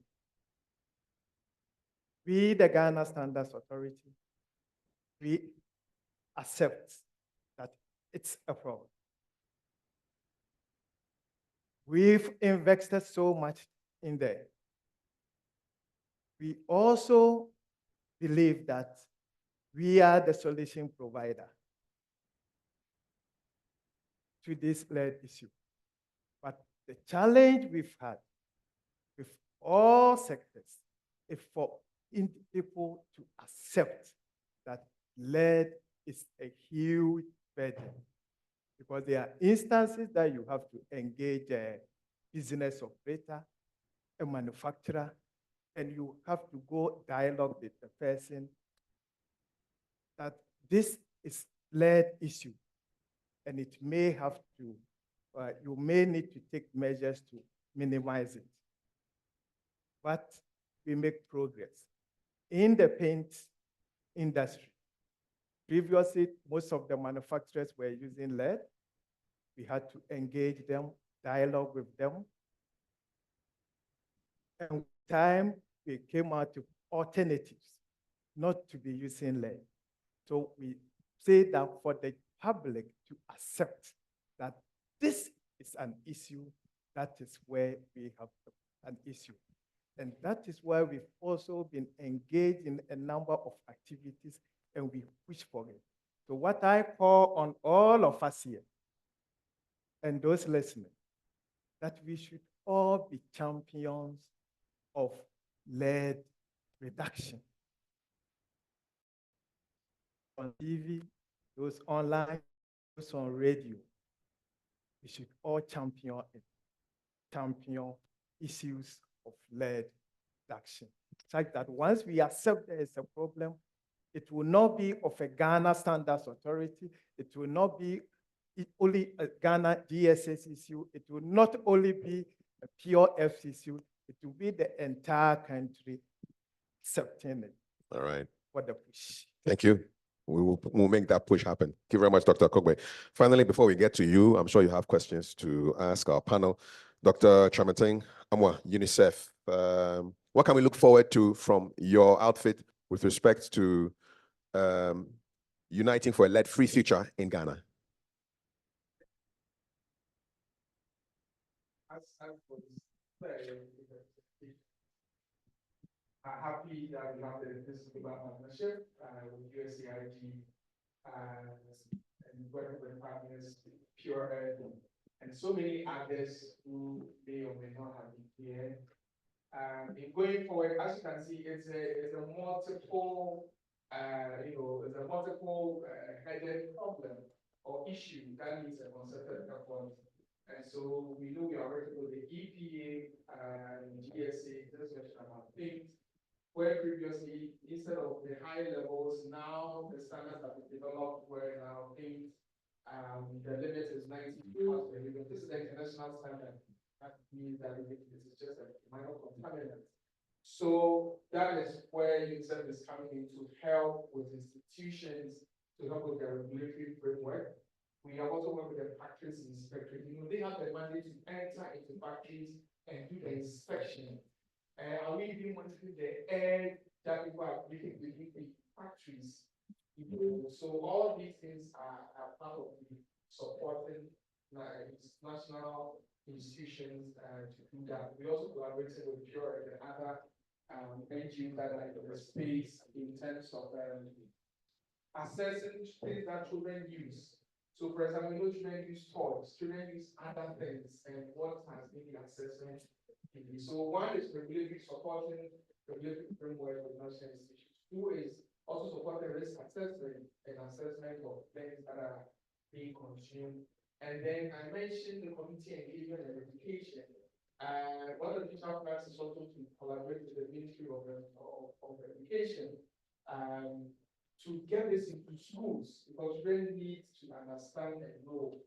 Speaker 20: We, the Ghana Standards Authority, we accept that it's a problem. We've invested so much in there. We also believe that we are the solution provider to this lead issue. But the challenge we've had with all sectors is for people to accept that lead is a huge burden. Because there are instances that you have to engage a business operator, a manufacturer, and you have to go dialogue with the person that this is lead issue, and it may have to, you may need to take measures to minimize it. But we make progress. In the paint industry, previously, most of the manufacturers were using lead. We had to engage them, dialogue with them. And with time, we came out with alternatives, not to be using lead. So we say that for the public to accept that this is an issue, that is where we have an issue. And that is why we've also been engaged in a number of activities, and we push for it. So what I call on all of us here and those listening, that we should all be champions of lead reduction. On TV, those online, those on radio, we should all champion it, champion issues of lead reduction. Such that once we accept there is a problem, it will not be of a Ghana Standards Authority. It will not be only a Ghana GSS issue. It will not only be a pure F issue. It will be the entire country accepting it.
Speaker 8: All right.
Speaker 20: For the push.
Speaker 8: Thank you. We'll make that push happen. Thank you very much, Dr. Kogbe. Finally, before we get to you, I'm sure you have questions to ask our panel. Dr. Chamateng Amwa, UNICEF, what can we look forward to from your outfit with respect to uniting for a lead-free future in Ghana?
Speaker 21: Happy that we have this global partnership with USAID and working with partners, Pure Earth, and so many others who may or may not have been here. In going forward, as you can see, it's a multiple, it's a multiple headed problem or issue that needs a concerted effort. And so we know we are working with the EPA and GSA, just mentioned about things, where previously, instead of the high levels, now the standards have been developed where now things, the limit is 92 parts per million. This is the international standard. That means that this is just a minor contaminant. So that is where UNICEF is coming in to help with institutions, to help with their regulatory framework. We have also worked with the factories inspector. They have the mandate to enter into factories and do the inspection. Are we even monitoring the air that people are breathing within the factories? So all these things are part of the supporting national institutions to do that. We also collaborated with Pure and other NGOs that are in the space in terms of assessing things that children use. So for example, children use toys, children use other things, and what has been the assessment? So one is regulatory supporting regulatory framework with national institutions. Two is also supporting risk assessment and assessment of things that are being consumed. And then I mentioned the community engagement and education. One of the future plans is also to collaborate with the Ministry of Education to get this into schools, because children need to understand and know.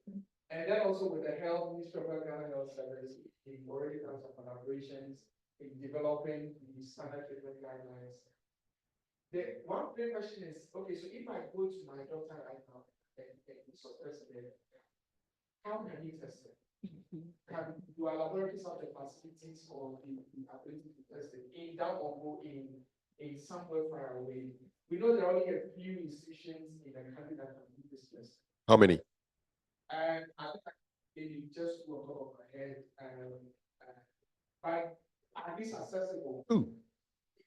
Speaker 21: And then also with the health, Ministry of Ghana Health Service, we've already done some collaborations in developing the standard treatment guidelines The one big question is, okay, so if I go to my doctor right now and suppress it, how can you test it? Do our laboratories have the facilities or the ability to test it in down or in somewhere far away? We know there are only a few institutions in the country that can do this test.
Speaker 8: How many?
Speaker 21: And I think just on top of my head, but at least accessible.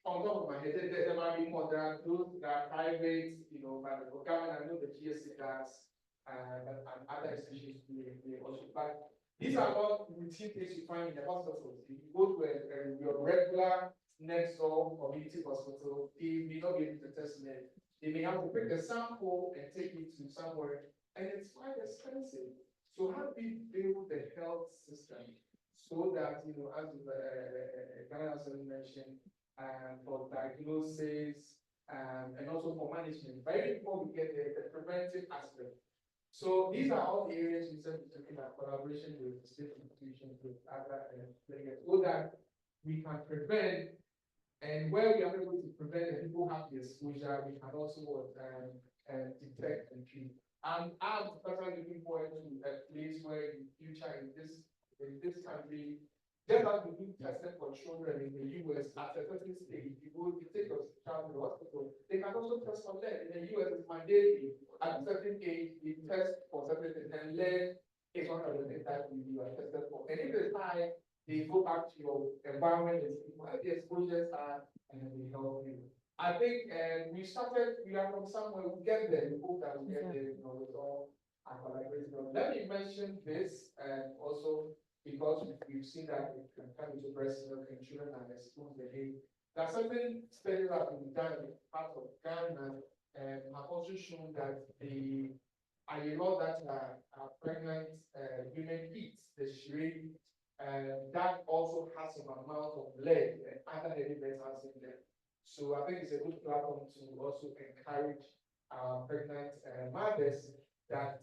Speaker 21: On top of my head, there might be more. There are those that are private, by the government. I know the GSA does, and other institutions may also. But these are not routine things you find in the hospitals. If you go to your regular next door community hospital, they may not be able to test it. They may have to pick the sample and take it to somewhere, and it's quite expensive. So how do we build the health system so that, as Ghana also mentioned, for diagnosis and also for management, right before we get the preventive aspect. So these are all the areas we said we're looking at collaboration with state institutions, with other players, so that we can prevent, and where we are able to prevent and people have the exposure, we can also detect and treat. And I'm personally looking forward to a place where in the future in this country, just as we do testing for children in the US at a certain stage, you take your child to the hospital, they can also test for lead. In the US, it's mandatory. At a certain age, they test for certain things, and lead is one of the things that you are tested for. And if it's high, they go back to your environment and see what the exposures are, and then they help you. I think we are from somewhere, we get there, we hope that we get there, with all our collaboration. Let me mention this, and also because we've seen that it can come into breast milk and children are exposed again. There's certain studies that have been done in parts of Ghana and have also shown that the ayelo that are pregnant women eat, the shiri, that also has some amount of lead and other heavy metals in there. So I think it's a good platform to also encourage pregnant mothers that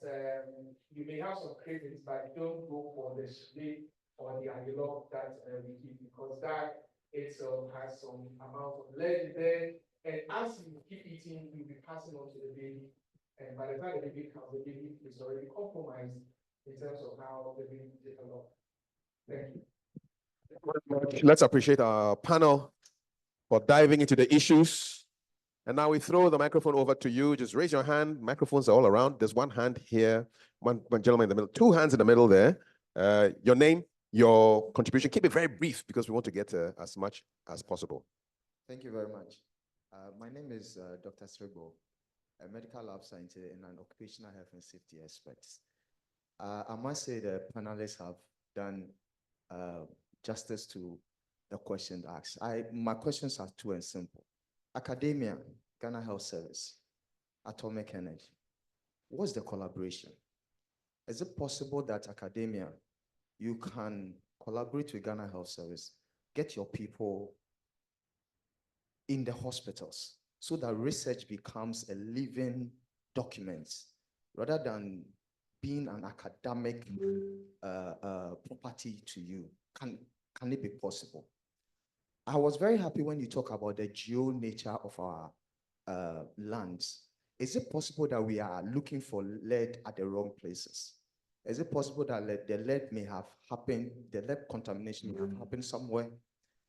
Speaker 21: you may have some cravings, but don't go for the shade or the ayelo that we eat, because that itself has some amount of lead there. And as you keep eating, you'll be passing on to the baby. And by the time the baby comes, the baby is already compromised in terms of how the baby develops. Thank you.
Speaker 8: Let's appreciate our panel for diving into the issues. And now we throw the microphone over to you. Just raise your hand. Microphones are all around. There's one hand here, one gentleman in the middle, two hands in the middle there. Your name, your contribution. Keep it very brief because we want to get as much as possible.
Speaker 3: Thank you very much. My name is Dr. Srebo, a medical lab scientist and an occupational health and safety expert. I must say the panelists have done justice to the question asked. My questions are two and simple. Academia, Ghana Health Service, atomic energy. What's the collaboration? Is it possible that academia, you can collaborate with Ghana Health Service, get your people in the hospitals so that research becomes a living document rather than being an academic property to you? Can it be possible? I was very happy when you talk about the geo nature of our lands. Is it possible that we are looking for lead at the wrong places? Is it possible that the lead may have happened, the lead contamination may have happened somewhere,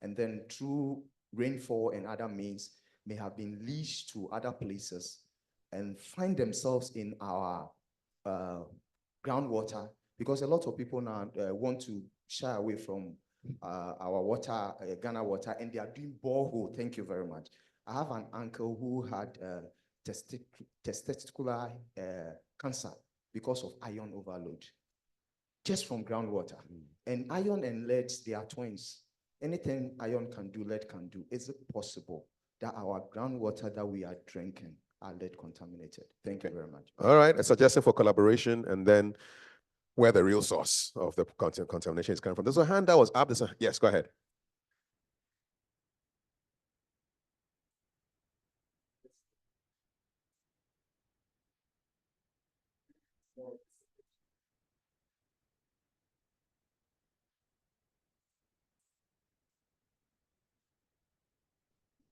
Speaker 3: and then through rainfall and other means may have been leashed to other places and find themselves in our groundwater? Because a lot of people now want to shy away from our water, Ghana water, and they are doing borehole. Thank you very much. I have an uncle who had testicular cancer because of iron overload, just from groundwater. And iron and lead, they are twins. Anything iron can do, lead can do. Is it possible that our groundwater that we are drinking are lead contaminated? Thank you very much.
Speaker 8: All right, a suggestion for collaboration, and then where the real source of the contamination is coming from. There's a hand that was up. Yes, go ahead.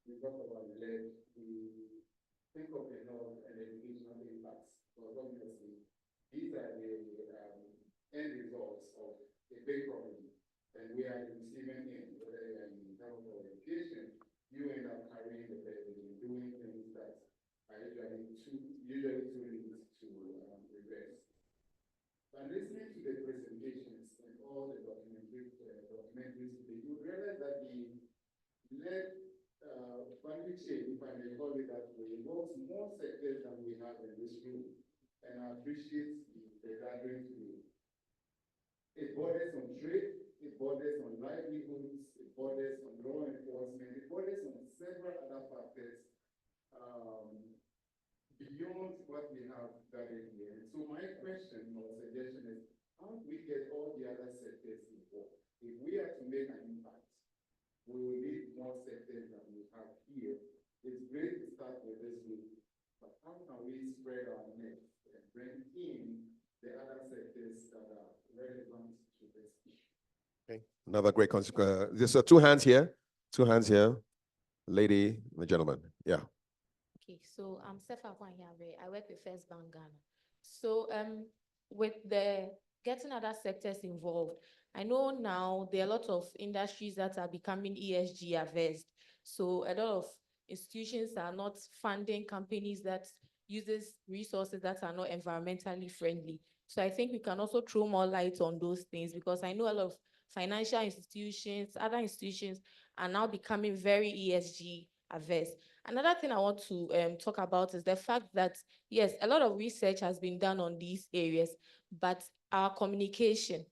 Speaker 21: We talk about lead,
Speaker 9: we think of the health and educational impacts, because obviously these are the end results of a big problem. And we are the receiving end, whether you're in health or education, you end up carrying the burden and doing things that are usually too late to reverse. But listening to the presentations and all the documentaries today, you realize that the lead value chain, if I may call it that way, involves more sectors than we have in this room. And I appreciate the gathering today. It borders on trade, it borders on livelihoods, it borders on law enforcement, it borders on several other factors beyond what we have gathered here. So my question or suggestion is, how do we get all the other sectors involved? If we are to make an impact, we will need more sectors than we have here. It's great to start with this group, but how can we spread our net and bring in the other sectors that are relevant to this issue?
Speaker 8: Okay, another great consequence. There's two hands here. Two hands here. Lady, the gentleman. Yeah.
Speaker 4: Okay, so I'm Sefa Kwanyanbe. I work with First Bank Ghana. So with the getting other sectors involved, I know now there are a lot of industries that are becoming ESG averse. So a lot of institutions are not funding companies that uses resources that are not environmentally friendly. So I think we can also throw more light on those things, because I know a lot of financial institutions, other institutions are now becoming very ESG averse. Another thing I want to talk about is the fact that, yes, a lot of research has been done on these areas, but our communication.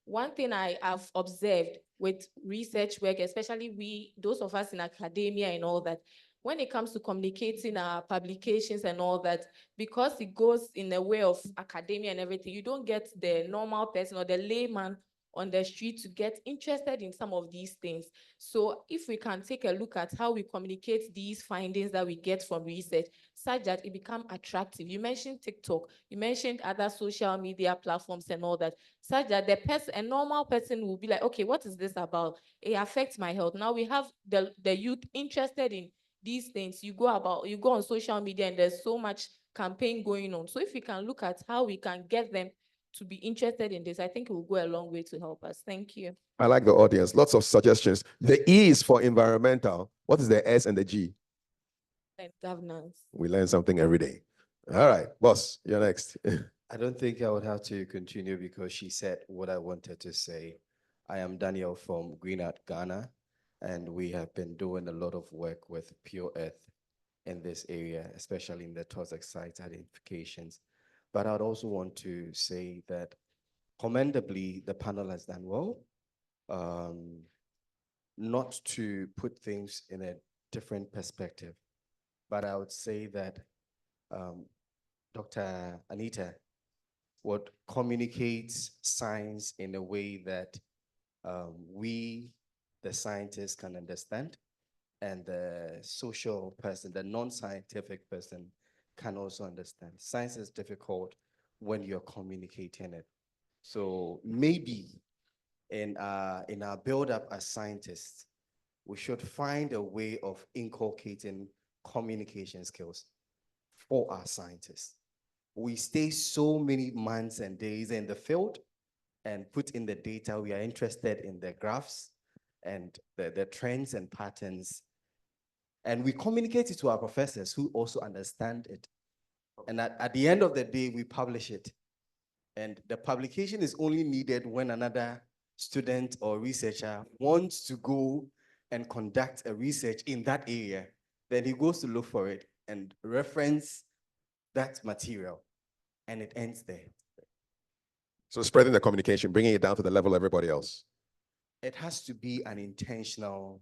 Speaker 4: One thing I have observed with research work, especially those of us in academia and all that, when it comes to communicating our publications and all that, because it goes in the way of academia and everything, you don't get the normal person or the layman on the street to get interested in some of these things. So if we can take a look at how we communicate these findings that we get from research, such that it become attractive. You mentioned TikTok, you mentioned other social media platforms and all that, such that a normal person will be like, okay, what is this about? It affects my health. Now we have the youth interested in these things. You go on social media and there's so much campaign going on. So if we can look at how we can get them to be interested in this, I think it will go a long way to help us. Thank you.
Speaker 8: I like the audience. Lots of suggestions. The E is for environmental. What is the S and the G?
Speaker 4: And governance.
Speaker 8: We learn something every day. All right, boss, you're next.
Speaker 22: I don't think I would have to continue because she said what I wanted to say. I am Daniel from Green Art Ghana, and we have been doing a lot of work with Pure Earth in this area, especially in the toxic site identifications. But I'd also want to say that commendably, the panel has done well. Not to put things in a different perspective, but I would say that Dr. Anita would communicate science in a way that we, the scientists, can understand, and the social person, the non-scientific person, can also understand. Science is difficult when you're communicating it. So maybe in our build-up as scientists, we should find a way of inculcating communication skills for our scientists. We stay so many months and days in the field and put in the data. We are interested in the graphs and the trends and patterns. And we communicate it to our professors who also understand it. And at the end of the day, we publish it. And the publication is only needed when another student or researcher wants to go and conduct a research in that area. Then he goes to look for it and reference that material, and it ends there.
Speaker 8: So spreading the communication, bringing it down to the level of everybody else.
Speaker 22: It has to be an intentional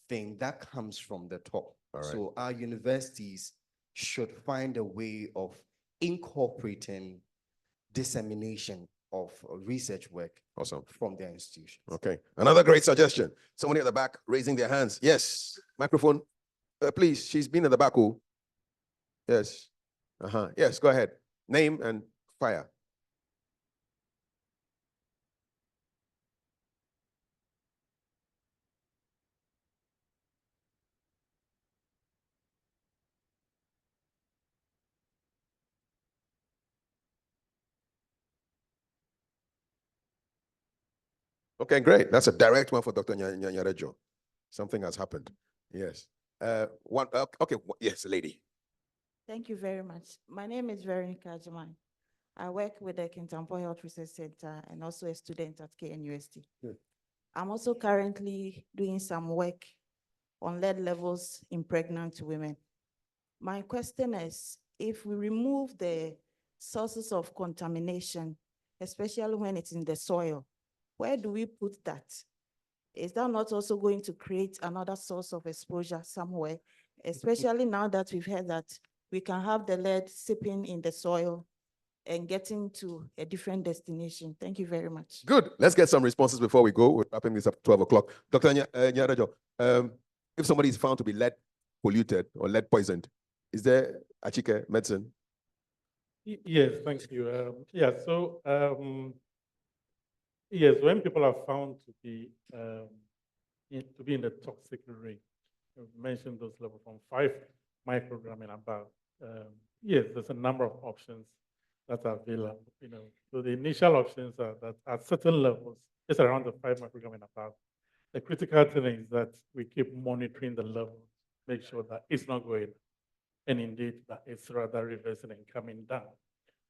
Speaker 22: thing that comes from the top.
Speaker 8: All right.
Speaker 22: So our universities should find a way of incorporating dissemination of research work from their institutions.
Speaker 8: Okay, another great suggestion. Somebody at the back raising their hands. Yes, microphone, please. She's been at the back. Oh, yes. Yes, go ahead. Name and fire. Okay, great. That's a direct one for Dr. Nyarejo. Something has happened. Yes. Okay, yes, lady.
Speaker 1: Thank you very much. My name is Veronica Ajman. I work with the Kintampo Health Research Center and also a student at KNUST.
Speaker 8: Good.
Speaker 1: I'm also currently doing some work on lead levels in pregnant women. My question is, if we remove the sources of contamination, especially when it's in the soil, where do we put that? Is that not also going to create another source of exposure somewhere, especially now that we've heard that we can have the lead seeping in the soil and getting to a different destination? Thank you very much.
Speaker 8: Good. Let's get some responses before we go. We're wrapping this up at 12 o'clock. Dr. Nyarejo, if somebody is found to be lead polluted or lead poisoned, is there Achike medicine?
Speaker 16: Yes, thank you. Yes, when people are found to be in the toxic range, you mentioned those levels from 5 microgram and above. Yes, there's a number of options that are available. So the initial options are that at certain levels, it's around the 5 microgram and above. The critical thing is that we keep monitoring the level, make sure that it's not going up, and indeed that it's rather reversing and coming down.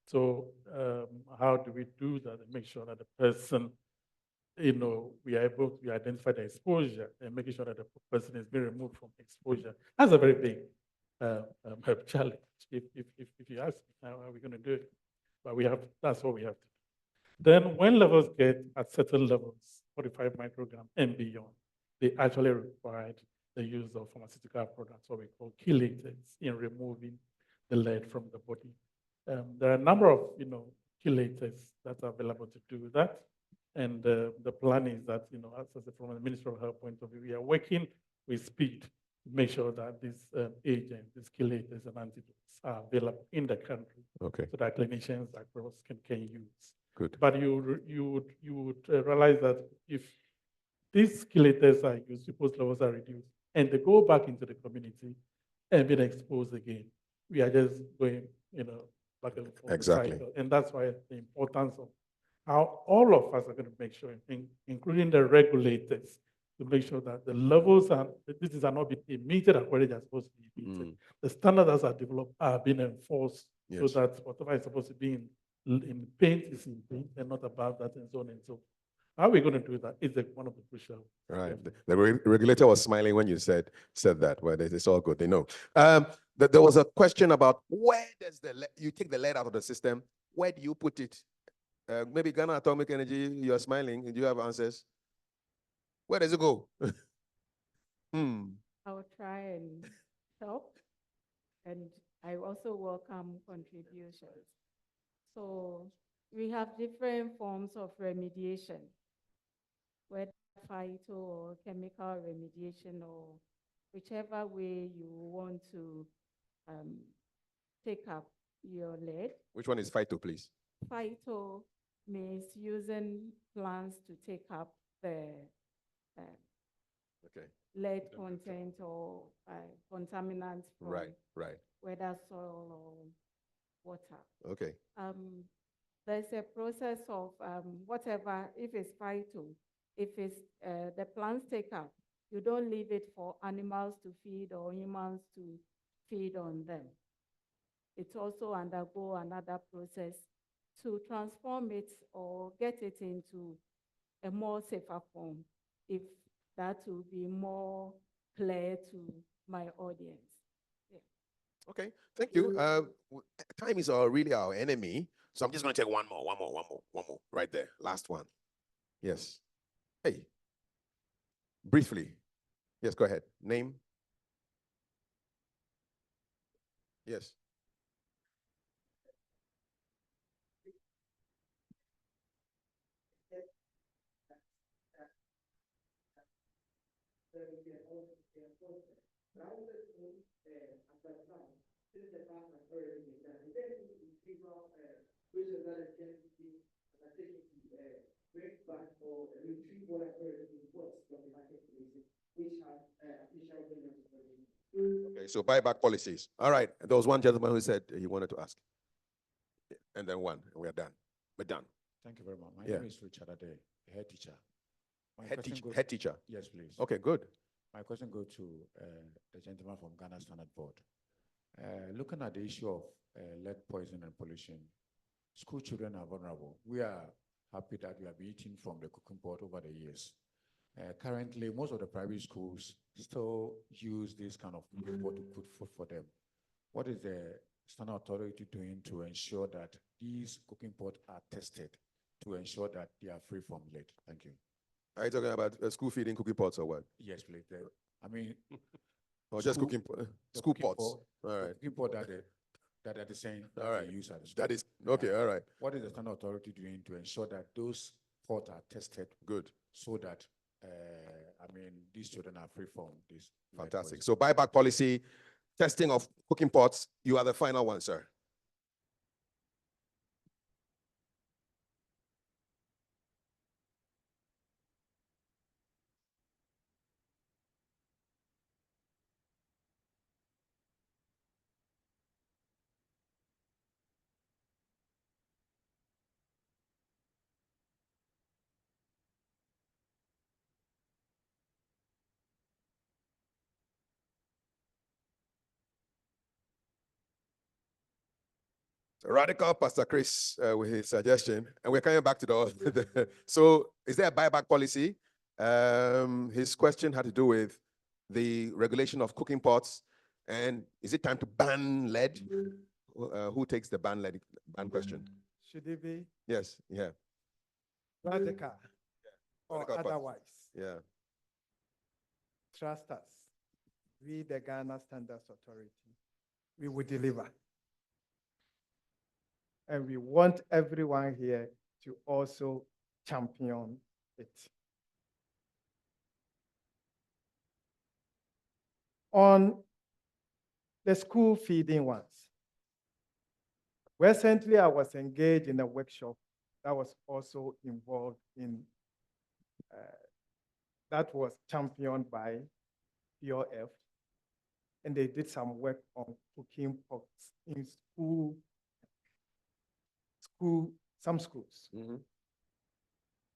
Speaker 16: So how do we do that and make sure that the person, we are able to identify the exposure and making sure that the person is being removed from exposure? That's a very big challenge. If you ask me, how are we going to do it? But that's what we have to do. Then when levels get at certain levels, 45 microgram and beyond, they actually required the use of pharmaceutical products, what we call chelators, in removing the lead from the body. There are a number of chelators that are available to do that. And the plan is that, from the Ministry of Health point of view, we are working with speed to make sure that these agents, these chelators and antidotes are available in the country,
Speaker 8: okay,
Speaker 16: so that clinicians across can use.
Speaker 8: Good.
Speaker 16: But you would realize that if these chelators are used, people's levels are reduced, and they go back into the community and being exposed again, we are just going, back and forth.
Speaker 8: Exactly.
Speaker 16: Cycle. And that's why the importance of how all of us are going to make sure, including the regulators, to make sure that the levels are not being emitted at where they are supposed to be emitted. The standards that are developed are being enforced, so that whatever is supposed to be in paint is in paint and not above that, and so on and so forth. How are we going to do that? Is one of the crucial.
Speaker 8: Right. The regulator was smiling when you said that. Well, it's all good. They know. There was a question about where does you take the lead out of the system? Where do you put it? Maybe Ghana Atomic Energy. You're smiling. Do you have answers? Where does it go?
Speaker 5: I will try and help, and I also welcome contributions. So we have different forms of remediation, whether phyto or chemical remediation, or whichever way you want to take up your lead.
Speaker 8: Which one is phyto, please?
Speaker 5: Phyto means using plants to take up the lead content or contaminants from whether soil or water.
Speaker 8: Okay.
Speaker 5: There's a process of whatever, if it's phyto, if it's the plants take up, you don't leave it for animals to feed or humans to feed on them. It also undergo another process to transform it or get it into a more safer form, if that will be more clear to my audience. Yeah.
Speaker 8: Okay, thank you. Time is really our enemy, so I'm just going to take one more, right there. Last one. Yes. Hey. Briefly. Yes, go ahead. Name? Yes. Okay, so buyback policies. All right. There was one gentleman who said he wanted to ask. And then one, and we're done. We're done.
Speaker 23: Thank you very much. My
Speaker 8: Yeah.
Speaker 23: name is Richard Ade, a head teacher.
Speaker 10: My
Speaker 8: Head
Speaker 10: question
Speaker 8: teacher,
Speaker 10: goes-
Speaker 8: head teacher.
Speaker 10: Yes, please.
Speaker 8: Okay, good.
Speaker 10: My question goes to the gentleman from Ghana Standard Board. Looking at the issue of lead poison and pollution, school children are vulnerable. We are happy that we have been eating from the cooking pot over the years. Currently, most of the private schools still use this kind of cooking pot to cook food for them. What is the standard authority doing to ensure that these cooking pots are tested to ensure that they are free from lead? Thank you.
Speaker 8: Are you talking about school feeding cooking pots or what?
Speaker 10: Yes, please. I mean,
Speaker 8: or just cooking
Speaker 10: the
Speaker 8: school
Speaker 10: cooking
Speaker 8: pots?
Speaker 10: pot-
Speaker 8: All
Speaker 10: the
Speaker 8: right.
Speaker 10: cooking pot that are the same that
Speaker 8: All right.
Speaker 10: they use at the school.
Speaker 8: That is okay. All right.
Speaker 10: What is the standard authority doing to ensure that those pots are tested?
Speaker 8: Good.
Speaker 10: So that I mean, these children are free from this. lead
Speaker 8: Fantastic.
Speaker 10: poison.
Speaker 8: So buyback policy, testing of cooking pots. You are the final one, sir. Radical Pastor Chris with his suggestion, and we're coming back to the. So, is there a buyback policy? His question had to do with the regulation of cooking pots, and is it time to ban lead? Who takes the ban question?
Speaker 20: Should it be
Speaker 8: Yes, yeah,
Speaker 20: radical or
Speaker 8: Radical Pastor.
Speaker 20: otherwise?
Speaker 8: yeah.
Speaker 20: Trust us. We, the Ghana Standards Authority, we will deliver. And we want everyone here to also champion it. On the school feeding ones, recently I was engaged in a workshop that was also involved in, that was championed by POF, and they did some work on cooking pots in some schools.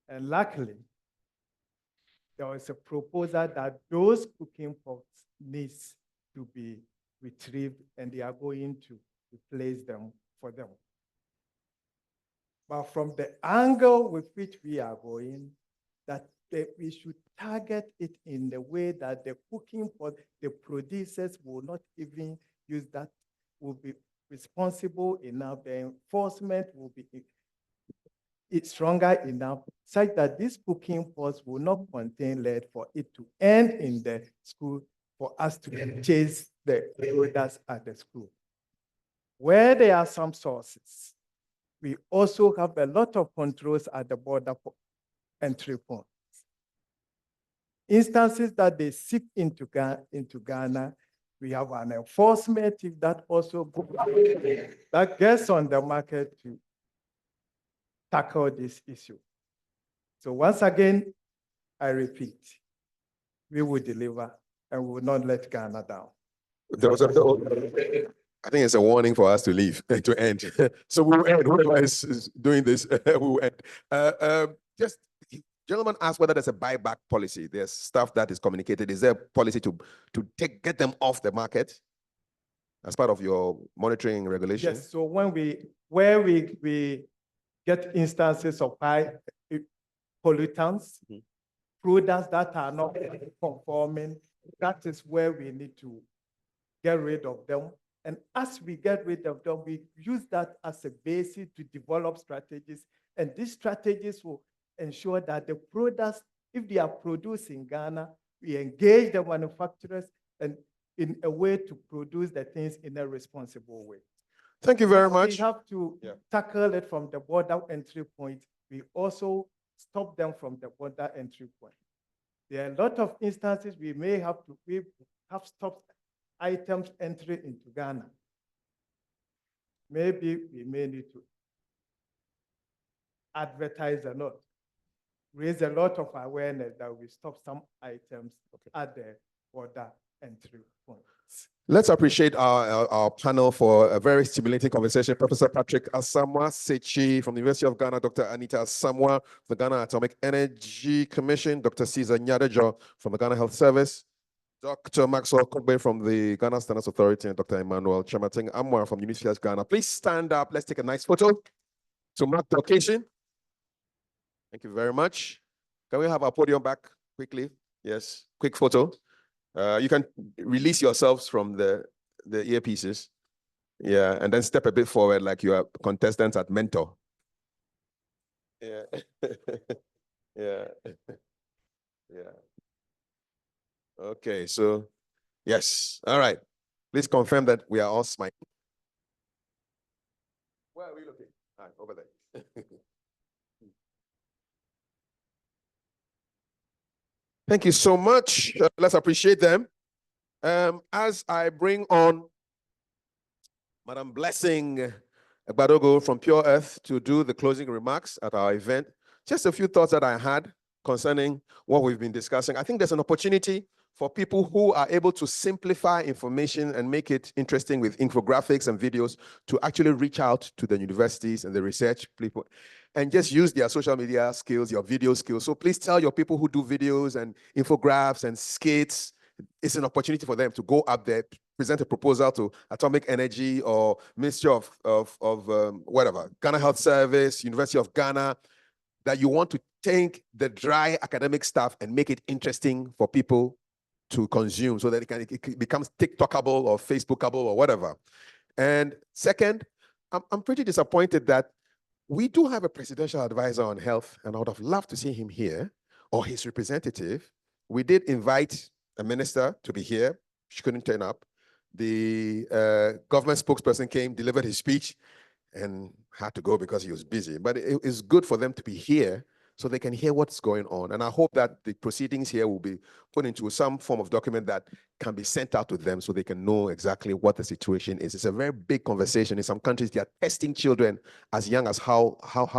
Speaker 20: And luckily, there was a proposal that those cooking pots needs to be retrieved, and they are going to replace them for them. But from the angle with which we are going, that we should target it in the way that the cooking pot, the producers will not even use that, will be responsible enough, the enforcement will be stronger enough, such that these cooking pots will not contain lead for it to end in the school, for us to chase the products at the school. Where there are some sources, we also have a lot of controls at the border for entry points. Instances that they seep into Ghana, we have an enforcement if that also that gets on the market to tackle this issue. So once again, I repeat, we will deliver and we will not let Ghana down.
Speaker 8: I think it's a warning for us to leave, to end. So we'll end. Whoever is doing this, we'll end. Just, gentlemen asked whether there's a buyback policy. There's stuff that is communicated. Is there a policy to get them off the market as part of your monitoring regulation?
Speaker 20: Yes, so where we get instances of high pollutants, products that are not conforming, that is where we need to get rid of them. And as we get rid of them, we use that as a basis to develop strategies. And these strategies will ensure that the products, if they are produced in Ghana, we engage the manufacturers and in a way to produce the things in a responsible way.
Speaker 8: Thank you very much.
Speaker 20: We have to tackle it from the border entry point. We also stop them from the border entry point. There are a lot of instances we have stopped items entry into Ghana. Maybe we may need to advertise a lot, raise a lot of awareness that we stop some items at the border and through phones.
Speaker 8: Let's appreciate our panel for a very stimulating conversation. Professor Patrick Asamoah Sechi from the University of Ghana, Dr. Anita Asamoah from the Ghana Atomic Energy Commission, Dr. Caesar Nyadejo from the Ghana Health Service, Dr. Maxwell Kogbe from the Ghana Standards Authority, and Dr. Emmanuel Chamating Amwa from University of Ghana. Please stand up. Let's take a nice photo to mark the occasion. Thank you very much. Can we have our podium back quickly? Yes, quick photo. You can release yourselves from the earpieces. Yeah, and then step a bit forward like you are contestants at Mentor. Yeah. Yeah. Yeah. Okay, so yes. All right. Please confirm that we are all smiling. Where are we looking? All right, over there. Thank you so much. Let's appreciate them. As I bring on Madam Blessing Badogo from Pure Earth to do the closing remarks at our event, just a few thoughts that I had concerning what we've been discussing. I think there's an opportunity for people who are able to simplify information and make it interesting with infographics and videos to actually reach out to the universities and the research people and just use their social media skills, your video skills. So please tell your people who do videos and infographics and skits, it's an opportunity for them to go up there, present a proposal to Atomic Energy or Ministry of whatever, Ghana Health Service, University of Ghana, that you want to take the dry academic stuff and make it interesting for people to consume so that it becomes TikTokable or Facebookable or whatever. And second, I'm pretty disappointed that we do have a presidential advisor on health, and I would have loved to see him here or his representative. We did invite a minister to be here. She couldn't turn up. The government spokesperson came, delivered his speech, and had to go because he was busy. But it's good for them to be here so they can hear what's going on. And I hope that the proceedings here will be put into some form of document that can be sent out to them so they can know exactly what the situation is. It's a very big conversation. In some countries, they are testing children as young as how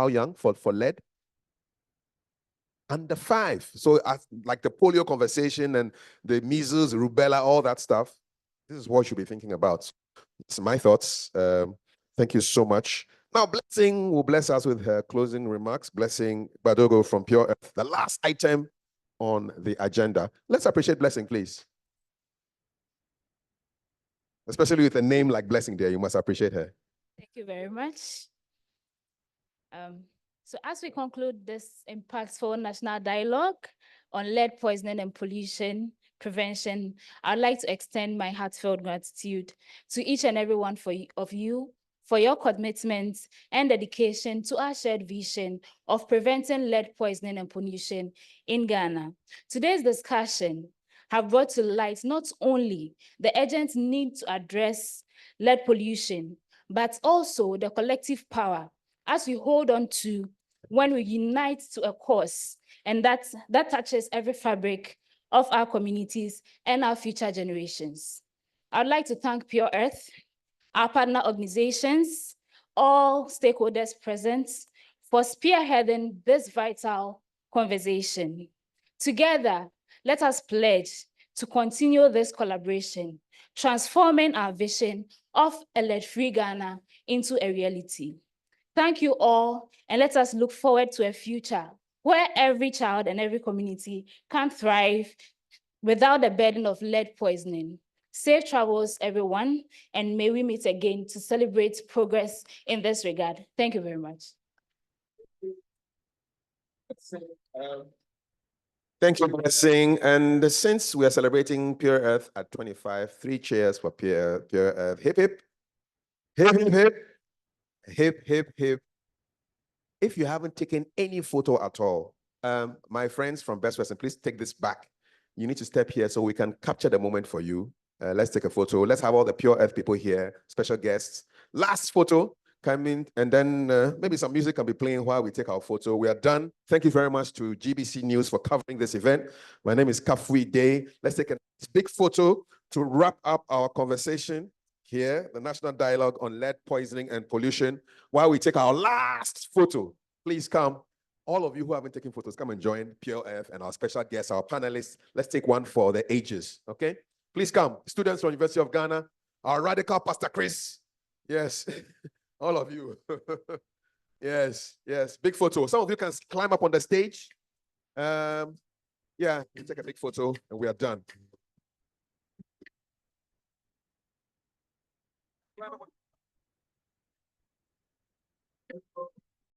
Speaker 8: young for lead? Under 5. So like the polio conversation and the measles, rubella, all that stuff, this is what you should be thinking about. It's my thoughts. Thank you so much. Now, Blessing will bless us with her closing remarks. Blessing Badogo from Pure Earth, the last item on the agenda. Let's appreciate Blessing, please. Especially with a name like Blessing there, you must appreciate her.
Speaker 6: Thank you very much. So as we conclude this impactful national dialogue on lead poisoning and pollution prevention, I'd like to extend my heartfelt gratitude to each and every one of you for your commitment and dedication to our shared vision of preventing lead poisoning and pollution in Ghana. Today's discussion have brought to light not only the urgent need to address lead pollution, but also the collective power as we hold on to when we unite to a cause, and that touches every fabric of our communities and our future generations. I'd like to thank Pure Earth, our partner organizations, all stakeholders present for spearheading this vital conversation. Together, let us pledge to continue this collaboration, transforming our vision of a lead-free Ghana into a reality. Thank you all, and let us look forward to a future where every child and every community can thrive without the burden of lead poisoning. Safe travels, everyone, and may we meet again to celebrate progress in this regard. Thank you very much.
Speaker 8: Thank you, Blessing. And since we are celebrating Pure Earth at 25, 3 cheers for Pure Earth. Hip, hip. Hip, hip, hip. Hip, hip, hip. If you haven't taken any photo at all, my friends from Best Western, please take this back. You need to step here so we can capture the moment for you. Let's take a photo. Let's have all the Pure Earth people here, special guests. Last photo coming, and then maybe some music can be playing while we take our photo. We are done. Thank you very much to GBC News for covering this event. My name is Kafui Day. Let's take a big photo to wrap up our conversation here, the National Dialogue on Lead Poisoning and Pollution. While we take our last photo, please come. All of you who haven't taken photos, come and join Pure Earth and our special guests, our panelists. Let's take one for the ages, okay? Please come. Students from University of Ghana, our radical Pastor Chris. Yes, all of you. Yes, yes, big photo. Some of you can climb up on the stage. Yeah, take a big photo and we are done.